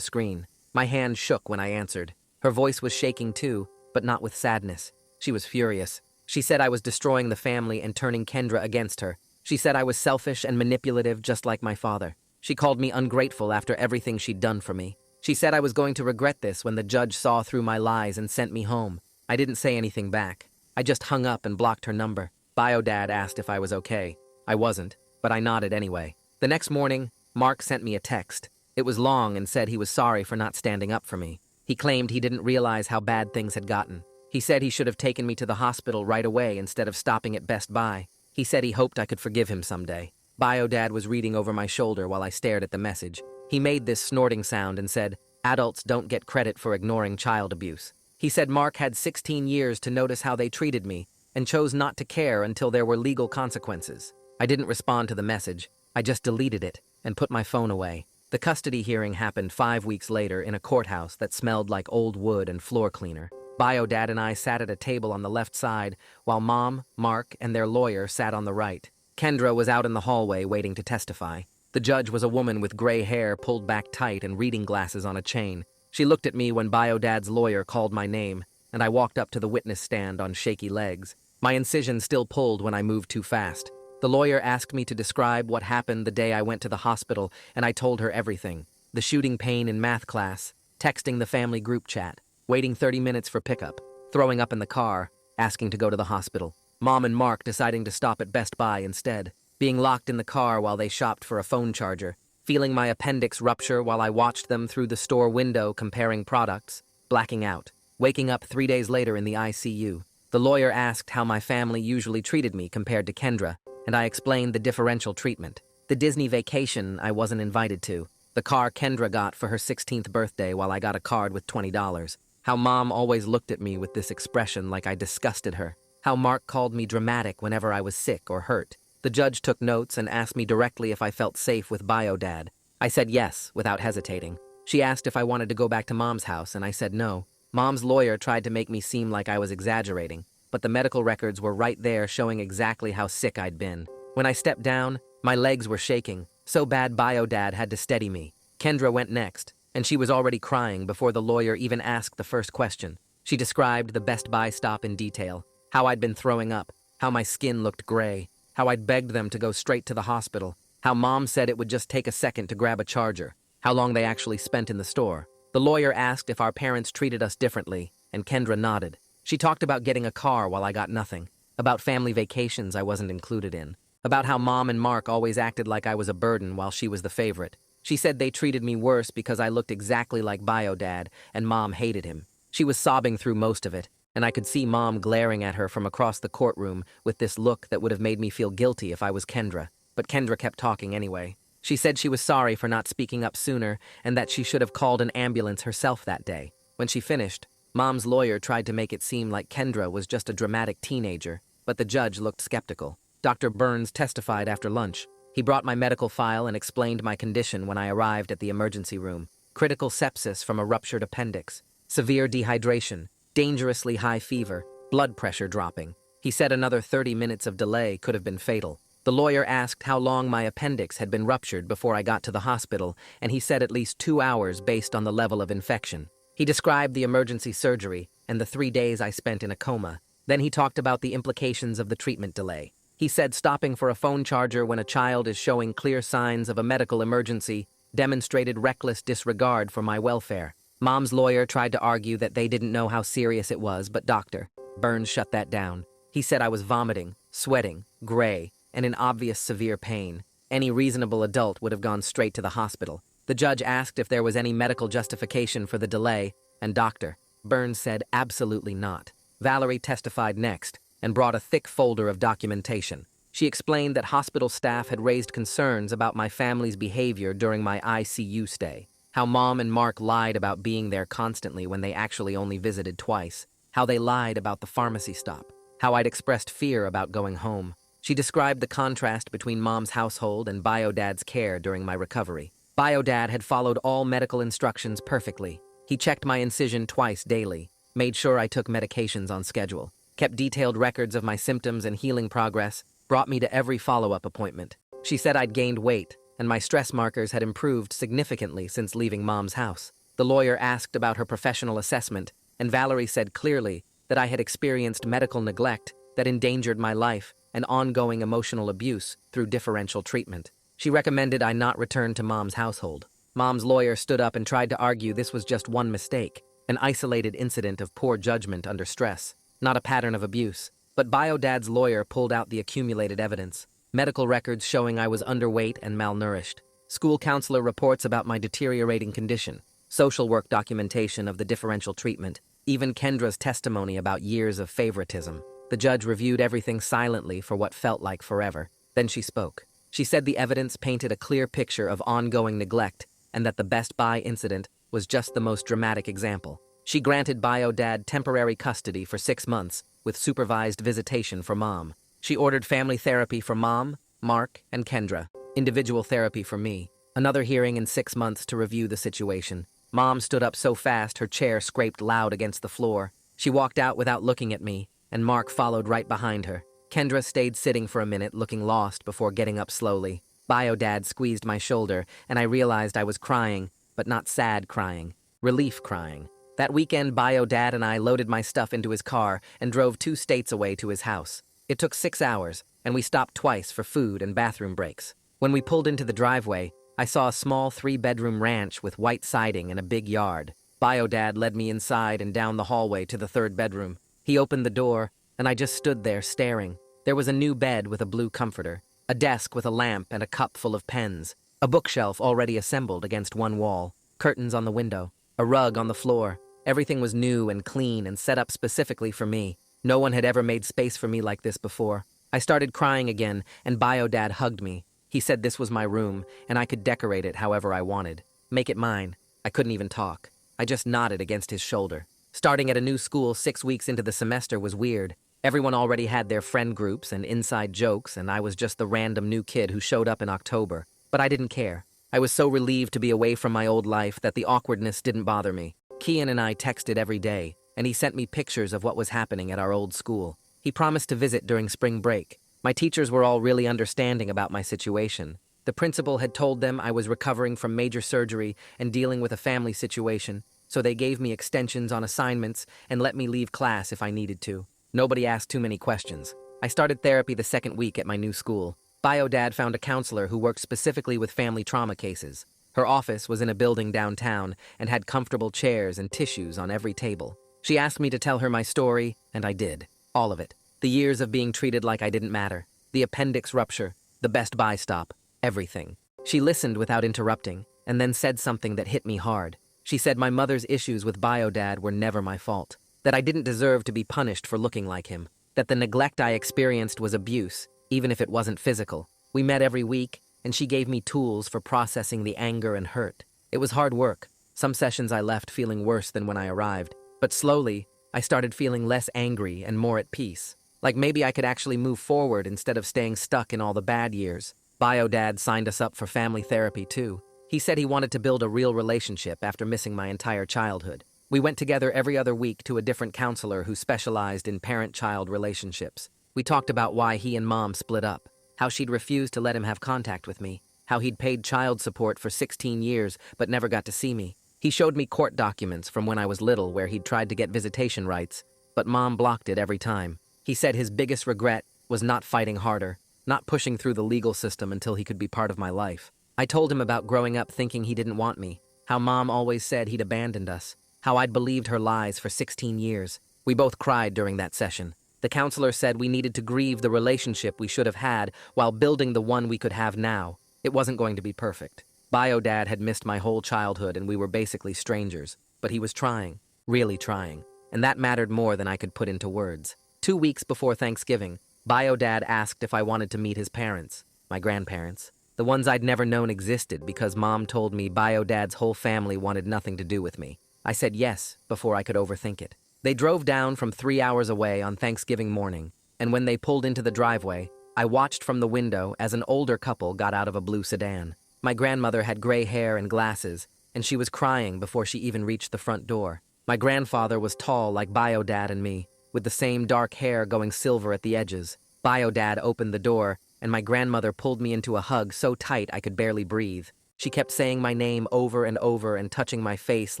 screen. My hand shook when I answered. Her voice was shaking too, but not with sadness. She was furious. She said I was destroying the family and turning Kendra against her. She said I was selfish and manipulative just like my father. She called me ungrateful after everything she'd done for me. She said I was going to regret this when the judge saw through my lies and sent me home. I didn't say anything back. I just hung up and blocked her number. BioDad asked if I was okay. I wasn't, but I nodded anyway. The next morning, Mark sent me a text. It was long and said he was sorry for not standing up for me. He claimed he didn't realize how bad things had gotten. He said he should have taken me to the hospital right away instead of stopping at Best Buy. He said he hoped I could forgive him someday. BioDad was reading over my shoulder while I stared at the message. He made this snorting sound and said, "Adults don't get credit for ignoring child abuse." He said Mark had 16 years to notice how they treated me and chose not to care until there were legal consequences. I didn't respond to the message. I just deleted it and put my phone away. The custody hearing happened 5 weeks later in a courthouse that smelled like old wood and floor cleaner. BioDad and I sat at a table on the left side, while Mom, Mark, and their lawyer sat on the right. Kendra was out in the hallway waiting to testify. The judge was a woman with gray hair pulled back tight and reading glasses on a chain. She looked at me when BioDad's lawyer called my name, and I walked up to the witness stand on shaky legs. My incision still pulled when I moved too fast. The lawyer asked me to describe what happened the day I went to the hospital, and I told her everything. The shooting pain in math class, texting the family group chat, waiting 30 minutes for pickup, throwing up in the car, asking to go to the hospital. Mom and Mark deciding to stop at Best Buy instead, being locked in the car while they shopped for a phone charger, feeling my appendix rupture while I watched them through the store window comparing products, blacking out, waking up 3 days later in the ICU. The lawyer asked how my family usually treated me compared to Kendra, and I explained the differential treatment. The Disney vacation I wasn't invited to, the car Kendra got for her 16th birthday while I got a card with $20, how Mom always looked at me with this expression like I disgusted her, how Mark called me dramatic whenever I was sick or hurt. The judge took notes and asked me directly if I felt safe with BioDad. I said yes, without hesitating. She asked if I wanted to go back to Mom's house, and I said no. Mom's lawyer tried to make me seem like I was exaggerating, but the medical records were right there showing exactly how sick I'd been. When I stepped down, my legs were shaking, so bad BioDad had to steady me. Kendra went next, and she was already crying before the lawyer even asked the first question. She described the Best Buy stop in detail, how I'd been throwing up, how my skin looked gray, how I'd begged them to go straight to the hospital, how Mom said it would just take a second to grab a charger, how long they actually spent in the store. The lawyer asked if our parents treated us differently, and Kendra nodded. She talked about getting a car while I got nothing, about family vacations I wasn't included in, about how Mom and Mark always acted like I was a burden while she was the favorite. She said they treated me worse because I looked exactly like BioDad, and Mom hated him. She was sobbing through most of it, and I could see Mom glaring at her from across the courtroom with this look that would have made me feel guilty if I was Kendra. But Kendra kept talking anyway. She said she was sorry for not speaking up sooner and that she should have called an ambulance herself that day. When she finished, Mom's lawyer tried to make it seem like Kendra was just a dramatic teenager, but the judge looked skeptical. Dr. Burns testified after lunch. He brought my medical file and explained my condition when I arrived at the emergency room. Critical sepsis from a ruptured appendix, severe dehydration, dangerously high fever, blood pressure dropping. He said another 30 minutes of delay could have been fatal. The lawyer asked how long my appendix had been ruptured before I got to the hospital, and he said at least 2 hours based on the level of infection. He described the emergency surgery and the 3 days I spent in a coma. Then he talked about the implications of the treatment delay. He said stopping for a phone charger when a child is showing clear signs of a medical emergency demonstrated reckless disregard for my welfare. Mom's lawyer tried to argue that they didn't know how serious it was, but Dr. Burns shut that down. He said I was vomiting, sweating, gray, and in obvious severe pain. Any reasonable adult would have gone straight to the hospital. The judge asked if there was any medical justification for the delay, and Dr. Burns said absolutely not. Valerie testified next and brought a thick folder of documentation. She explained that hospital staff had raised concerns about my family's behavior during my ICU stay, how Mom and Mark lied about being there constantly when they actually only visited twice, how they lied about the pharmacy stop, how I'd expressed fear about going home. She described the contrast between Mom's household and BioDad's care during my recovery. BioDad had followed all medical instructions perfectly. He checked my incision twice daily, made sure I took medications on schedule. kept detailed records of my symptoms and healing progress, brought me to every follow-up appointment. She said I'd gained weight, and my stress markers had improved significantly since leaving Mom's house. The lawyer asked about her professional assessment, and Valerie said clearly that I had experienced medical neglect that endangered my life and ongoing emotional abuse through differential treatment. She recommended I not return to Mom's household. Mom's lawyer stood up and tried to argue this was just one mistake, an isolated incident of poor judgment under stress, not a pattern of abuse. But Biodad's lawyer pulled out the accumulated evidence. Medical records showing I was underweight and malnourished. School counselor reports about my deteriorating condition. Social work documentation of the differential treatment. Even Kendra's testimony about years of favoritism. The judge reviewed everything silently for what felt like forever. Then she spoke. She said the evidence painted a clear picture of ongoing neglect and that the Best Buy incident was just the most dramatic example. She granted Biodad temporary custody for 6 months with supervised visitation for Mom. She ordered family therapy for Mom, Mark, and Kendra, individual therapy for me, another hearing in 6 months to review the situation. Mom stood up so fast her chair scraped loud against the floor. She walked out without looking at me, and Mark followed right behind her. Kendra stayed sitting for a minute, looking lost before getting up slowly. Biodad squeezed my shoulder, and I realized I was crying, but not sad crying, relief crying. That weekend, Biodad and I loaded my stuff into his car and drove 2 states away to his house. It took 6 hours, and we stopped twice for food and bathroom breaks. When we pulled into the driveway, I saw a small 3-bedroom ranch with white siding and a big yard. Biodad led me inside and down the hallway to the 3rd bedroom. He opened the door, and I just stood there staring. There was a new bed with a blue comforter, a desk with a lamp and a cup full of pens, a bookshelf already assembled against one wall, curtains on the window, a rug on the floor. Everything was new and clean and set up specifically for me. No one had ever made space for me like this before. I started crying again, and Biodad hugged me. He said this was my room, and I could decorate it however I wanted. Make it mine. I couldn't even talk. I just nodded against his shoulder. Starting at a new school 6 weeks into the semester was weird. Everyone already had their friend groups and inside jokes, and I was just the random new kid who showed up in October. But I didn't care. I was so relieved to be away from my old life that the awkwardness didn't bother me. Kian and I texted every day, and he sent me pictures of what was happening at our old school. He promised to visit during spring break. My teachers were all really understanding about my situation. The principal had told them I was recovering from major surgery and dealing with a family situation, so they gave me extensions on assignments and let me leave class if I needed to. Nobody asked too many questions. I started therapy the 2nd week at my new school. Biodad found a counselor who worked specifically with family trauma cases. Her office was in a building downtown and had comfortable chairs and tissues on every table. She asked me to tell her my story, and I did. All of it. The years of being treated like I didn't matter. The appendix rupture. The Best Buy stop. Everything. She listened without interrupting, and then said something that hit me hard. She said my mother's issues with Biodad were never my fault. That I didn't deserve to be punished for looking like him. That the neglect I experienced was abuse, even if it wasn't physical. We met every week, and she gave me tools for processing the anger and hurt. It was hard work. Some sessions I left feeling worse than when I arrived. But slowly, I started feeling less angry and more at peace. Like maybe I could actually move forward instead of staying stuck in all the bad years. Biodad signed us up for family therapy too. He said he wanted to build a real relationship after missing my entire childhood. We went together every other week to a different counselor who specialized in parent-child relationships. We talked about why he and Mom split up, how she'd refused to let him have contact with me, how he'd paid child support for 16 years but never got to see me. He showed me court documents from when I was little where he'd tried to get visitation rights, but Mom blocked it every time. He said his biggest regret was not fighting harder, not pushing through the legal system until he could be part of my life. I told him about growing up thinking he didn't want me, how Mom always said he'd abandoned us, how I'd believed her lies for 16 years. We both cried during that session. The counselor said we needed to grieve the relationship we should have had while building the one we could have now. It wasn't going to be perfect. Biodad had missed my whole childhood and we were basically strangers, but he was trying, really trying, and that mattered more than I could put into words. 2 weeks before Thanksgiving, Biodad asked if I wanted to meet his parents, my grandparents, the ones I'd never known existed because Mom told me Biodad's whole family wanted nothing to do with me. I said yes before I could overthink it. They drove down from 3 hours away on Thanksgiving morning, and when they pulled into the driveway, I watched from the window as an older couple got out of a blue sedan. My grandmother had gray hair and glasses, and she was crying before she even reached the front door. My grandfather was tall like Biodad and me, with the same dark hair going silver at the edges. Bio-dad opened the door, and my grandmother pulled me into a hug so tight I could barely breathe. She kept saying my name over and over and touching my face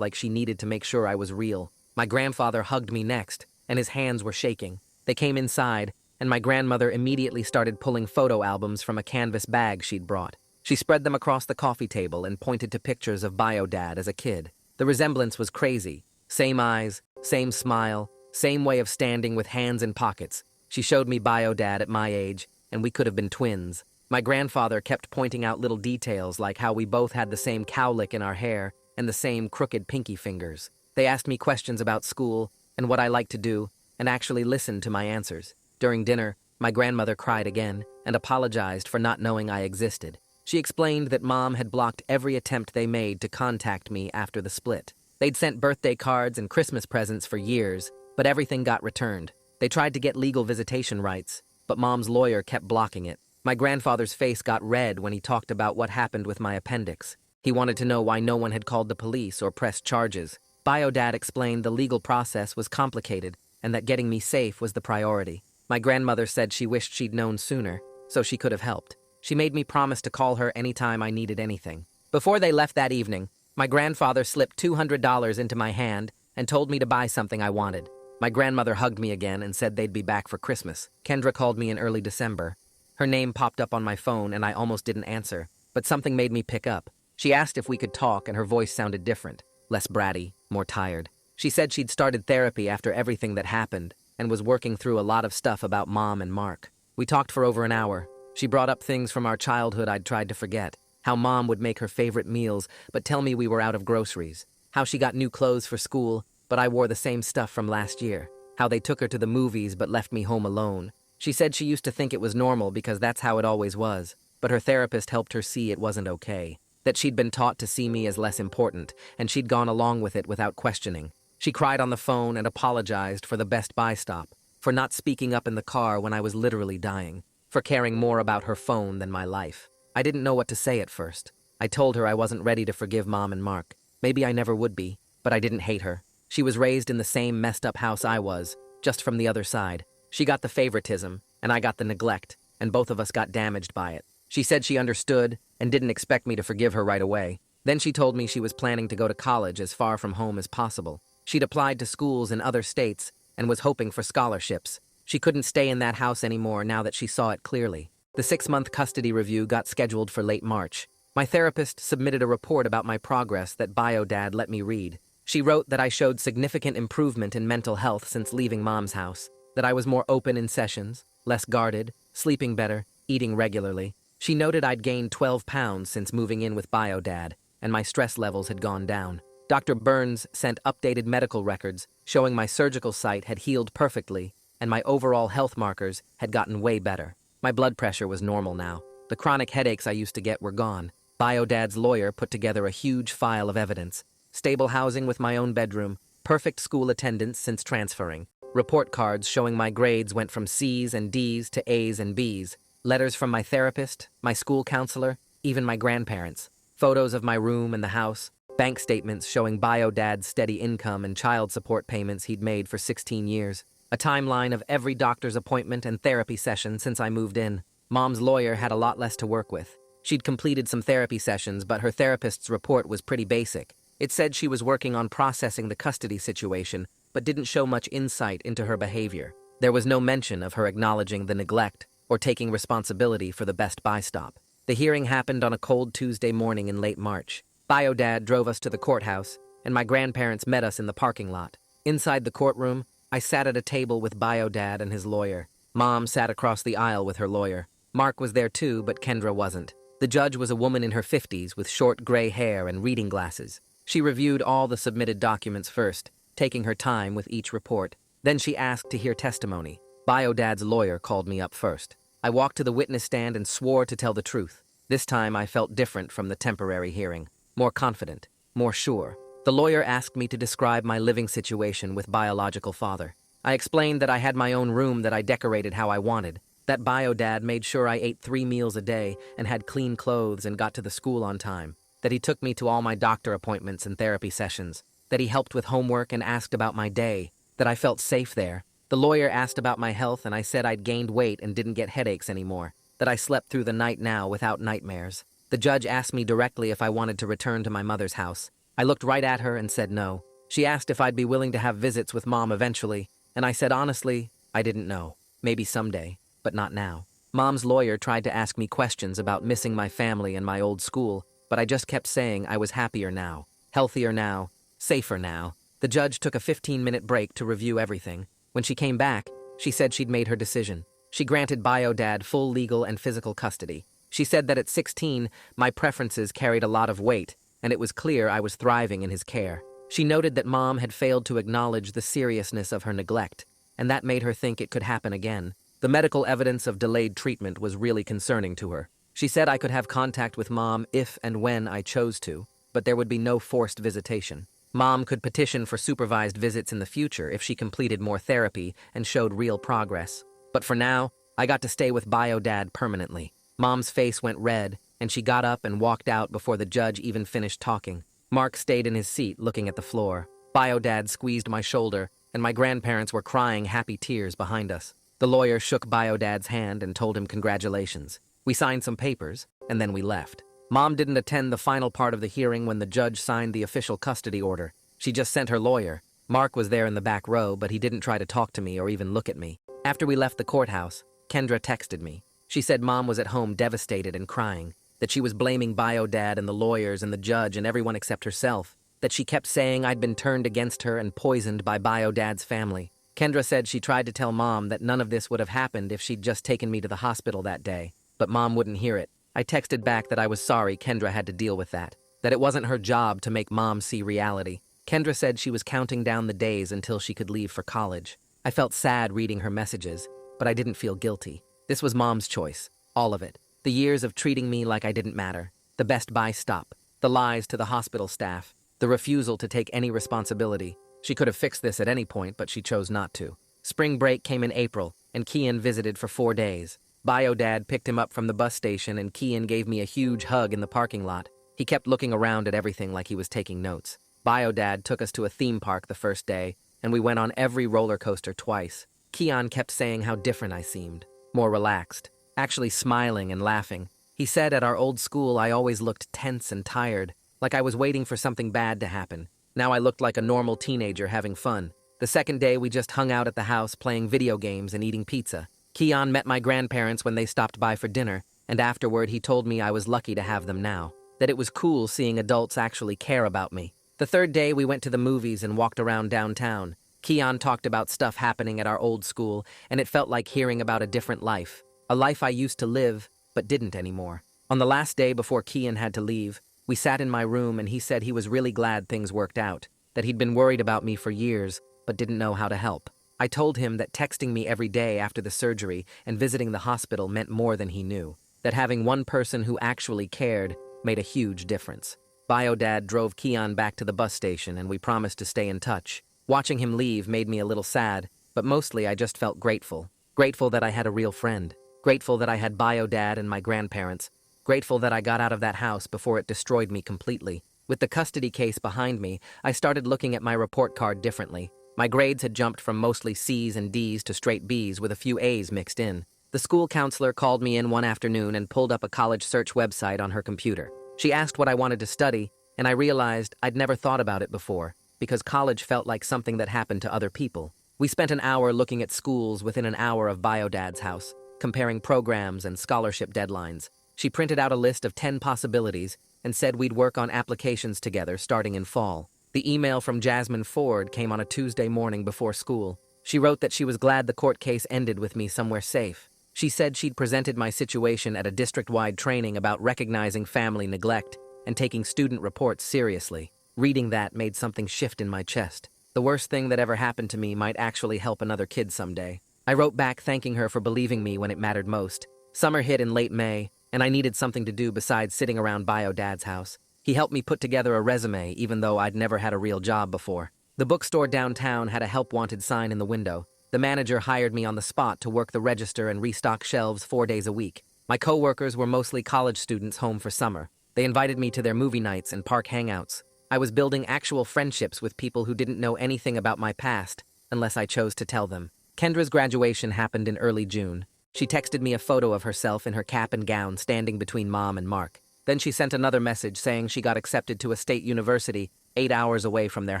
like she needed to make sure I was real. My grandfather hugged me next, and his hands were shaking. They came inside, and my grandmother immediately started pulling photo albums from a canvas bag she'd brought. She spread them across the coffee table and pointed to pictures of Bio-dad as a kid. The resemblance was crazy. Same eyes, same smile, same way of standing with hands in pockets. She showed me Bio-dad at my age, and we could have been twins. My grandfather kept pointing out little details like how we both had the same cowlick in our hair and the same crooked pinky fingers. They asked me questions about school and what I liked to do, and actually listened to my answers. During dinner, my grandmother cried again and apologized for not knowing I existed. She explained that Mom had blocked every attempt they made to contact me after the split. They'd sent birthday cards and Christmas presents for years, but everything got returned. They tried to get legal visitation rights, but Mom's lawyer kept blocking it. My grandfather's face got red when he talked about what happened with my appendix. He wanted to know why no one had called the police or pressed charges. Bio-dad explained the legal process was complicated and that getting me safe was the priority. My grandmother said she wished she'd known sooner, so she could have helped. She made me promise to call her anytime I needed anything. Before they left that evening, my grandfather slipped $200 into my hand and told me to buy something I wanted. My grandmother hugged me again and said they'd be back for Christmas. Kendra called me in early December. Her name popped up on my phone and I almost didn't answer, but something made me pick up. She asked if we could talk and her voice sounded different, less bratty, more tired. She said she'd started therapy after everything that happened and was working through a lot of stuff about Mom and Mark. We talked for over an hour. She brought up things from our childhood I'd tried to forget, how Mom would make her favorite meals but tell me we were out of groceries, how she got new clothes for school but I wore the same stuff from last year, how they took her to the movies but left me home alone. She said she used to think it was normal because that's how it always was, but her therapist helped her see it wasn't okay, that she'd been taught to see me as less important, and she'd gone along with it without questioning. She cried on the phone and apologized for the Best Buy stop, for not speaking up in the car when I was literally dying, for caring more about her phone than my life. I didn't know what to say at first. I told her I wasn't ready to forgive Mom and Mark. Maybe I never would be, but I didn't hate her. She was raised in the same messed up house I was, just from the other side. She got the favoritism, and I got the neglect, and both of us got damaged by it. She said she understood and didn't expect me to forgive her right away. Then she told me she was planning to go to college as far from home as possible. She'd applied to schools in other states and was hoping for scholarships. She couldn't stay in that house anymore now that she saw it clearly. The 6-month custody review got scheduled for late March. My therapist submitted a report about my progress that Bio-dad let me read. She wrote that I showed significant improvement in mental health since leaving Mom's house, that I was more open in sessions, less guarded, sleeping better, eating regularly. She noted I'd gained 12 pounds since moving in with Bio-dad, and my stress levels had gone down. Dr. Burns sent updated medical records showing my surgical site had healed perfectly and my overall health markers had gotten way better. My blood pressure was normal now. The chronic headaches I used to get were gone. Bio-dad's lawyer put together a huge file of evidence. Stable housing with my own bedroom, perfect school attendance since transferring, report cards showing my grades went from C's and D's to A's and B's, letters from my therapist, my school counselor, even my grandparents, photos of my room and the house, bank statements showing Bio-dad's steady income and child support payments he'd made for 16 years, a timeline of every doctor's appointment and therapy session since I moved in. Mom's lawyer had a lot less to work with. She'd completed some therapy sessions, but her therapist's report was pretty basic. It said she was working on processing the custody situation, but didn't show much insight into her behavior. There was no mention of her acknowledging the neglect or taking responsibility for the Best Buy stop. The hearing happened on a cold Tuesday morning in late March. Bio-dad drove us to the courthouse, and my grandparents met us in the parking lot. Inside the courtroom, I sat at a table with Bio-dad and his lawyer. Mom sat across the aisle with her lawyer. Mark was there too, but Kendra wasn't. The judge was a woman in her 50s with short gray hair and reading glasses. She reviewed all the submitted documents first, taking her time with each report. Then she asked to hear testimony. Bio-dad's lawyer called me up first. I walked to the witness stand and swore to tell the truth. This time I felt different from the temporary hearing, more confident, more sure. The lawyer asked me to describe my living situation with biological father. I explained that I had my own room that I decorated how I wanted, that Bio-dad made sure I ate 3 meals a day and had clean clothes and got to the school on time, that he took me to all my doctor appointments and therapy sessions, that he helped with homework and asked about my day, that I felt safe there, The lawyer asked about my health and I said I'd gained weight and didn't get headaches anymore, that I slept through the night now without nightmares. The judge asked me directly if I wanted to return to my mother's house. I looked right at her and said no. She asked if I'd be willing to have visits with Mom eventually, and I said honestly, I didn't know. Maybe someday, but not now. Mom's lawyer tried to ask me questions about missing my family and my old school, but I just kept saying I was happier now, healthier now, safer now. The judge took a 15-minute break to review everything. When she came back, she said she'd made her decision. She granted Bio-Dad full legal and physical custody. She said that at 16, my preferences carried a lot of weight, and it was clear I was thriving in his care. She noted that Mom had failed to acknowledge the seriousness of her neglect, and that made her think it could happen again. The medical evidence of delayed treatment was really concerning to her. She said I could have contact with Mom if and when I chose to, but there would be no forced visitation. Mom could petition for supervised visits in the future if she completed more therapy and showed real progress. But for now, I got to stay with Bio-Dad permanently. Mom's face went red, and she got up and walked out before the judge even finished talking. Mark stayed in his seat looking at the floor. Bio-Dad squeezed my shoulder, and my grandparents were crying happy tears behind us. The lawyer shook Bio-Dad's hand and told him congratulations. We signed some papers, and then we left. Mom didn't attend the final part of the hearing when the judge signed the official custody order. She just sent her lawyer. Mark was there in the back row, but he didn't try to talk to me or even look at me. After we left the courthouse, Kendra texted me. She said Mom was at home devastated and crying, that she was blaming Bio-Dad and the lawyers and the judge and everyone except herself, that she kept saying I'd been turned against her and poisoned by Bio-Dad's family. Kendra said she tried to tell Mom that none of this would have happened if she'd just taken me to the hospital that day, but Mom wouldn't hear it. I texted back that I was sorry Kendra had to deal with that it wasn't her job to make Mom see reality. Kendra said she was counting down the days until she could leave for college. I felt sad reading her messages, but I didn't feel guilty. This was Mom's choice, all of it. The years of treating me like I didn't matter, the Best Buy stop, the lies to the hospital staff, the refusal to take any responsibility. She could have fixed this at any point, but she chose not to. Spring break came in April, and Kian visited for 4 days. Bio-Dad picked him up from the bus station, and Kian gave me a huge hug in the parking lot. He kept looking around at everything like he was taking notes. Bio-Dad took us to a theme park the first day, and we went on every roller coaster twice. Kian kept saying how different I seemed, more relaxed, actually smiling and laughing. He said at our old school I always looked tense and tired, like I was waiting for something bad to happen. Now I looked like a normal teenager having fun. The second day we just hung out at the house playing video games and eating pizza. Kian met my grandparents when they stopped by for dinner, and afterward he told me I was lucky to have them now, that it was cool seeing adults actually care about me. The third day we went to the movies and walked around downtown. Kian talked about stuff happening at our old school, and it felt like hearing about a different life. A life I used to live, but didn't anymore. On the last day before Kian had to leave, we sat in my room and he said he was really glad things worked out, that he'd been worried about me for years, but didn't know how to help. I told him that texting me every day after the surgery and visiting the hospital meant more than he knew, that having one person who actually cared made a huge difference. Bio-Dad drove Kian back to the bus station and we promised to stay in touch. Watching him leave made me a little sad, but mostly I just felt grateful. Grateful that I had a real friend. Grateful that I had Bio-Dad and my grandparents. Grateful that I got out of that house before it destroyed me completely. With the custody case behind me, I started looking at my report card differently. My grades had jumped from mostly C's and D's to straight B's with a few A's mixed in. The school counselor called me in one afternoon and pulled up a college search website on her computer. She asked what I wanted to study, and I realized I'd never thought about it before, because college felt like something that happened to other people. We spent an hour looking at schools within an hour of Bio-Dad's house, comparing programs and scholarship deadlines. She printed out a list of 10 possibilities and said we'd work on applications together starting in fall. The email from Jasmine Ford came on a Tuesday morning before school. She wrote that she was glad the court case ended with me somewhere safe. She said she'd presented my situation at a district-wide training about recognizing family neglect and taking student reports seriously. Reading that made something shift in my chest. The worst thing that ever happened to me might actually help another kid someday. I wrote back thanking her for believing me when it mattered most. Summer hit in late May, and I needed something to do besides sitting around Bio-Dad's house. He helped me put together a resume, even though I'd never had a real job before. The bookstore downtown had a help wanted sign in the window. The manager hired me on the spot to work the register and restock shelves 4 days a week. My coworkers were mostly college students home for summer. They invited me to their movie nights and park hangouts. I was building actual friendships with people who didn't know anything about my past unless I chose to tell them. Kendra's graduation happened in early June. She texted me a photo of herself in her cap and gown standing between Mom and Mark. Then she sent another message saying she got accepted to a state university 8 hours away from their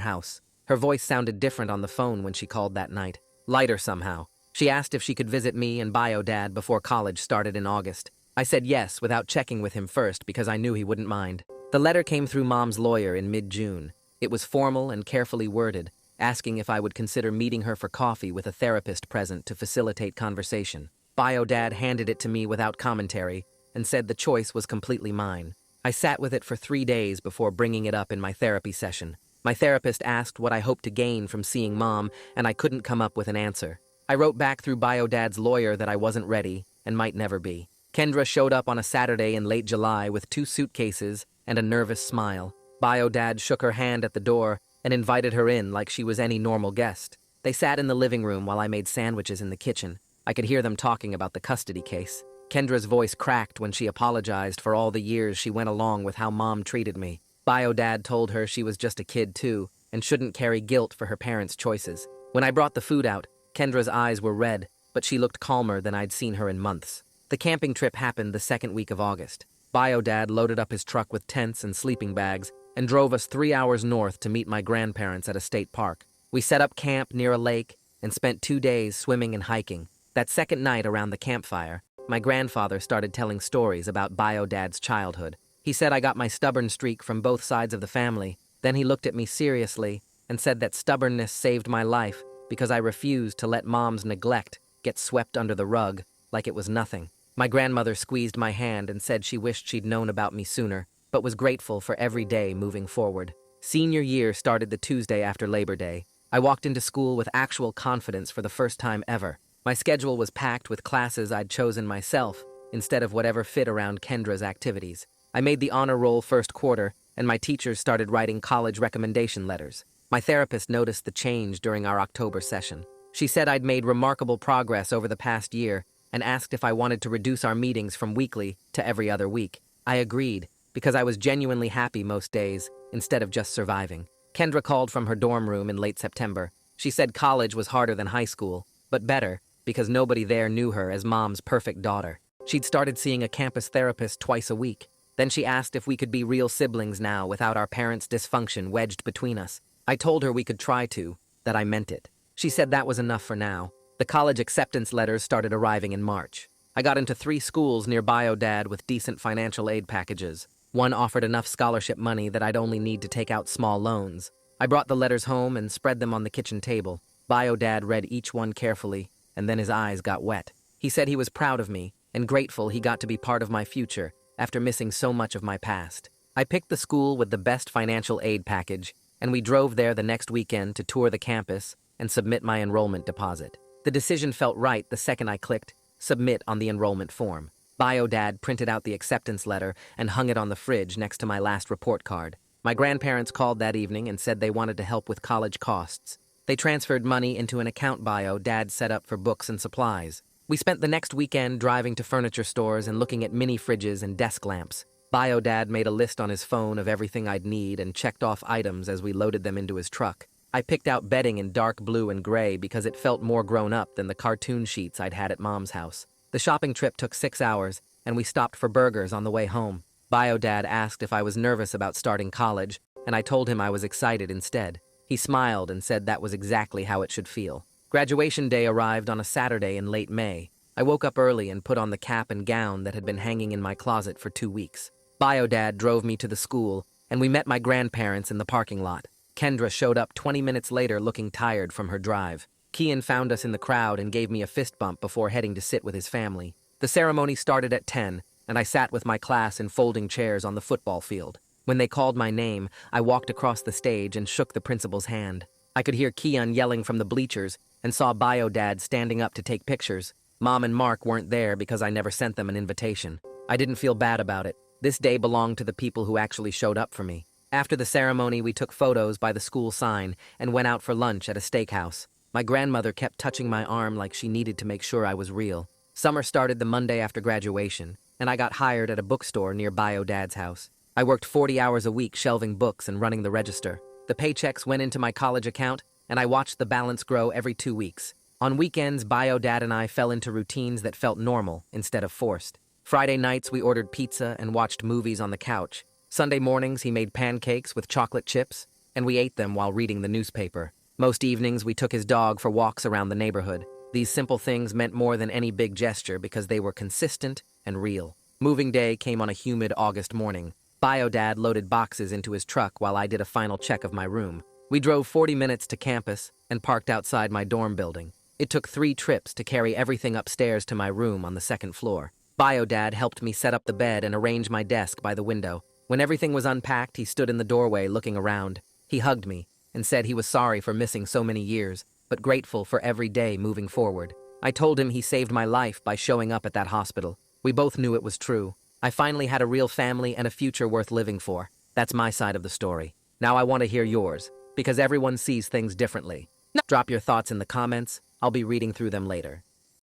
house. Her voice sounded different on the phone when she called that night. Lighter somehow. She asked if she could visit me and Bio Dad before college started in August. I said yes without checking with him first because I knew he wouldn't mind. The letter came through Mom's lawyer in mid-June. It was formal and carefully worded, asking if I would consider meeting her for coffee with a therapist present to facilitate conversation. Bio Dad handed it to me without commentary and said the choice was completely mine. I sat with it for 3 days before bringing it up in my therapy session. My therapist asked what I hoped to gain from seeing Mom, and I couldn't come up with an answer. I wrote back through Bio Dad's lawyer that I wasn't ready and might never be. Kendra showed up on a Saturday in late July with 2 suitcases and a nervous smile. Bio Dad shook her hand at the door and invited her in like she was any normal guest. They sat in the living room while I made sandwiches in the kitchen. I could hear them talking about the custody case. Kendra's voice cracked when she apologized for all the years she went along with how Mom treated me. Bio Dad told her she was just a kid too and shouldn't carry guilt for her parents' choices. When I brought the food out, Kendra's eyes were red, but she looked calmer than I'd seen her in months. The camping trip happened the second week of August. Bio Dad loaded up his truck with tents and sleeping bags and drove us 3 hours north to meet my grandparents at a state park. We set up camp near a lake and spent 2 days swimming and hiking. That second night around the campfire, my grandfather started telling stories about Bio Dad's childhood. He said I got my stubborn streak from both sides of the family. Then he looked at me seriously and said that stubbornness saved my life because I refused to let Mom's neglect get swept under the rug like it was nothing. My grandmother squeezed my hand and said she wished she'd known about me sooner, but was grateful for every day moving forward. Senior year started the Tuesday after Labor Day. I walked into school with actual confidence for the first time ever. My schedule was packed with classes I'd chosen myself instead of whatever fit around Kendra's activities. I made the honor roll first quarter, and my teachers started writing college recommendation letters. My therapist noticed the change during our October session. She said I'd made remarkable progress over the past year and asked if I wanted to reduce our meetings from weekly to every other week. I agreed, because I was genuinely happy most days, instead of just surviving. Kendra called from her dorm room in late September. She said college was harder than high school, but better, because nobody there knew her as Mom's perfect daughter. She'd started seeing a campus therapist twice a week. Then she asked if we could be real siblings now without our parents' dysfunction wedged between us. I told her we could try to, that I meant it. She said that was enough for now. The college acceptance letters started arriving in March. I got into 3 schools near Bio Dad with decent financial aid packages. One offered enough scholarship money that I'd only need to take out small loans. I brought the letters home and spread them on the kitchen table. Bio Dad read each one carefully, and then his eyes got wet. He said he was proud of me and grateful he got to be part of my future after missing so much of my past. I picked the school with the best financial aid package, and we drove there the next weekend to tour the campus and submit my enrollment deposit. The decision felt right the second I clicked submit on the enrollment form. Bio Dad printed out the acceptance letter and hung it on the fridge next to my last report card. My grandparents called that evening and said they wanted to help with college costs. They transferred money into an account Bio Dad set up for books and supplies. We spent the next weekend driving to furniture stores and looking at mini fridges and desk lamps. Bio Dad made a list on his phone of everything I'd need and checked off items as we loaded them into his truck. I picked out bedding in dark blue and gray because it felt more grown up than the cartoon sheets I'd had at Mom's house. The shopping trip took 6 hours, and we stopped for burgers on the way home. Bio Dad asked if I was nervous about starting college, and I told him I was excited instead. He smiled and said that was exactly how it should feel. Graduation day arrived on a Saturday in late May. I woke up early and put on the cap and gown that had been hanging in my closet for 2 weeks. Bio Dad drove me to the school, and we met my grandparents in the parking lot. Kendra showed up 20 minutes later looking tired from her drive. Kian found us in the crowd and gave me a fist bump before heading to sit with his family. The ceremony started at 10, and I sat with my class in folding chairs on the football field. When they called my name, I walked across the stage and shook the principal's hand. I could hear Kian yelling from the bleachers and saw Bio Dad standing up to take pictures. Mom and Mark weren't there because I never sent them an invitation. I didn't feel bad about it. This day belonged to the people who actually showed up for me. After the ceremony, we took photos by the school sign and went out for lunch at a steakhouse. My grandmother kept touching my arm like she needed to make sure I was real. Summer started the Monday after graduation, and I got hired at a bookstore near Bio Dad's house. I worked 40 hours a week shelving books and running the register. The paychecks went into my college account, and I watched the balance grow every 2 weeks. On weekends, Bio Dad and I fell into routines that felt normal instead of forced. Friday nights, we ordered pizza and watched movies on the couch. Sunday mornings, he made pancakes with chocolate chips, and we ate them while reading the newspaper. Most evenings, we took his dog for walks around the neighborhood. These simple things meant more than any big gesture because they were consistent and real. Moving day came on a humid August morning. Bio Dad loaded boxes into his truck while I did a final check of my room. We drove 40 minutes to campus and parked outside my dorm building. It took 3 trips to carry everything upstairs to my room on the second floor. Bio Dad helped me set up the bed and arrange my desk by the window. When everything was unpacked, he stood in the doorway looking around. He hugged me and said he was sorry for missing so many years, but grateful for every day moving forward. I told him he saved my life by showing up at that hospital. We both knew it was true. I finally had a real family and a future worth living for. That's my side of the story. Now I want to hear yours, because everyone sees things differently. Drop your thoughts in the comments. I'll be reading through them later.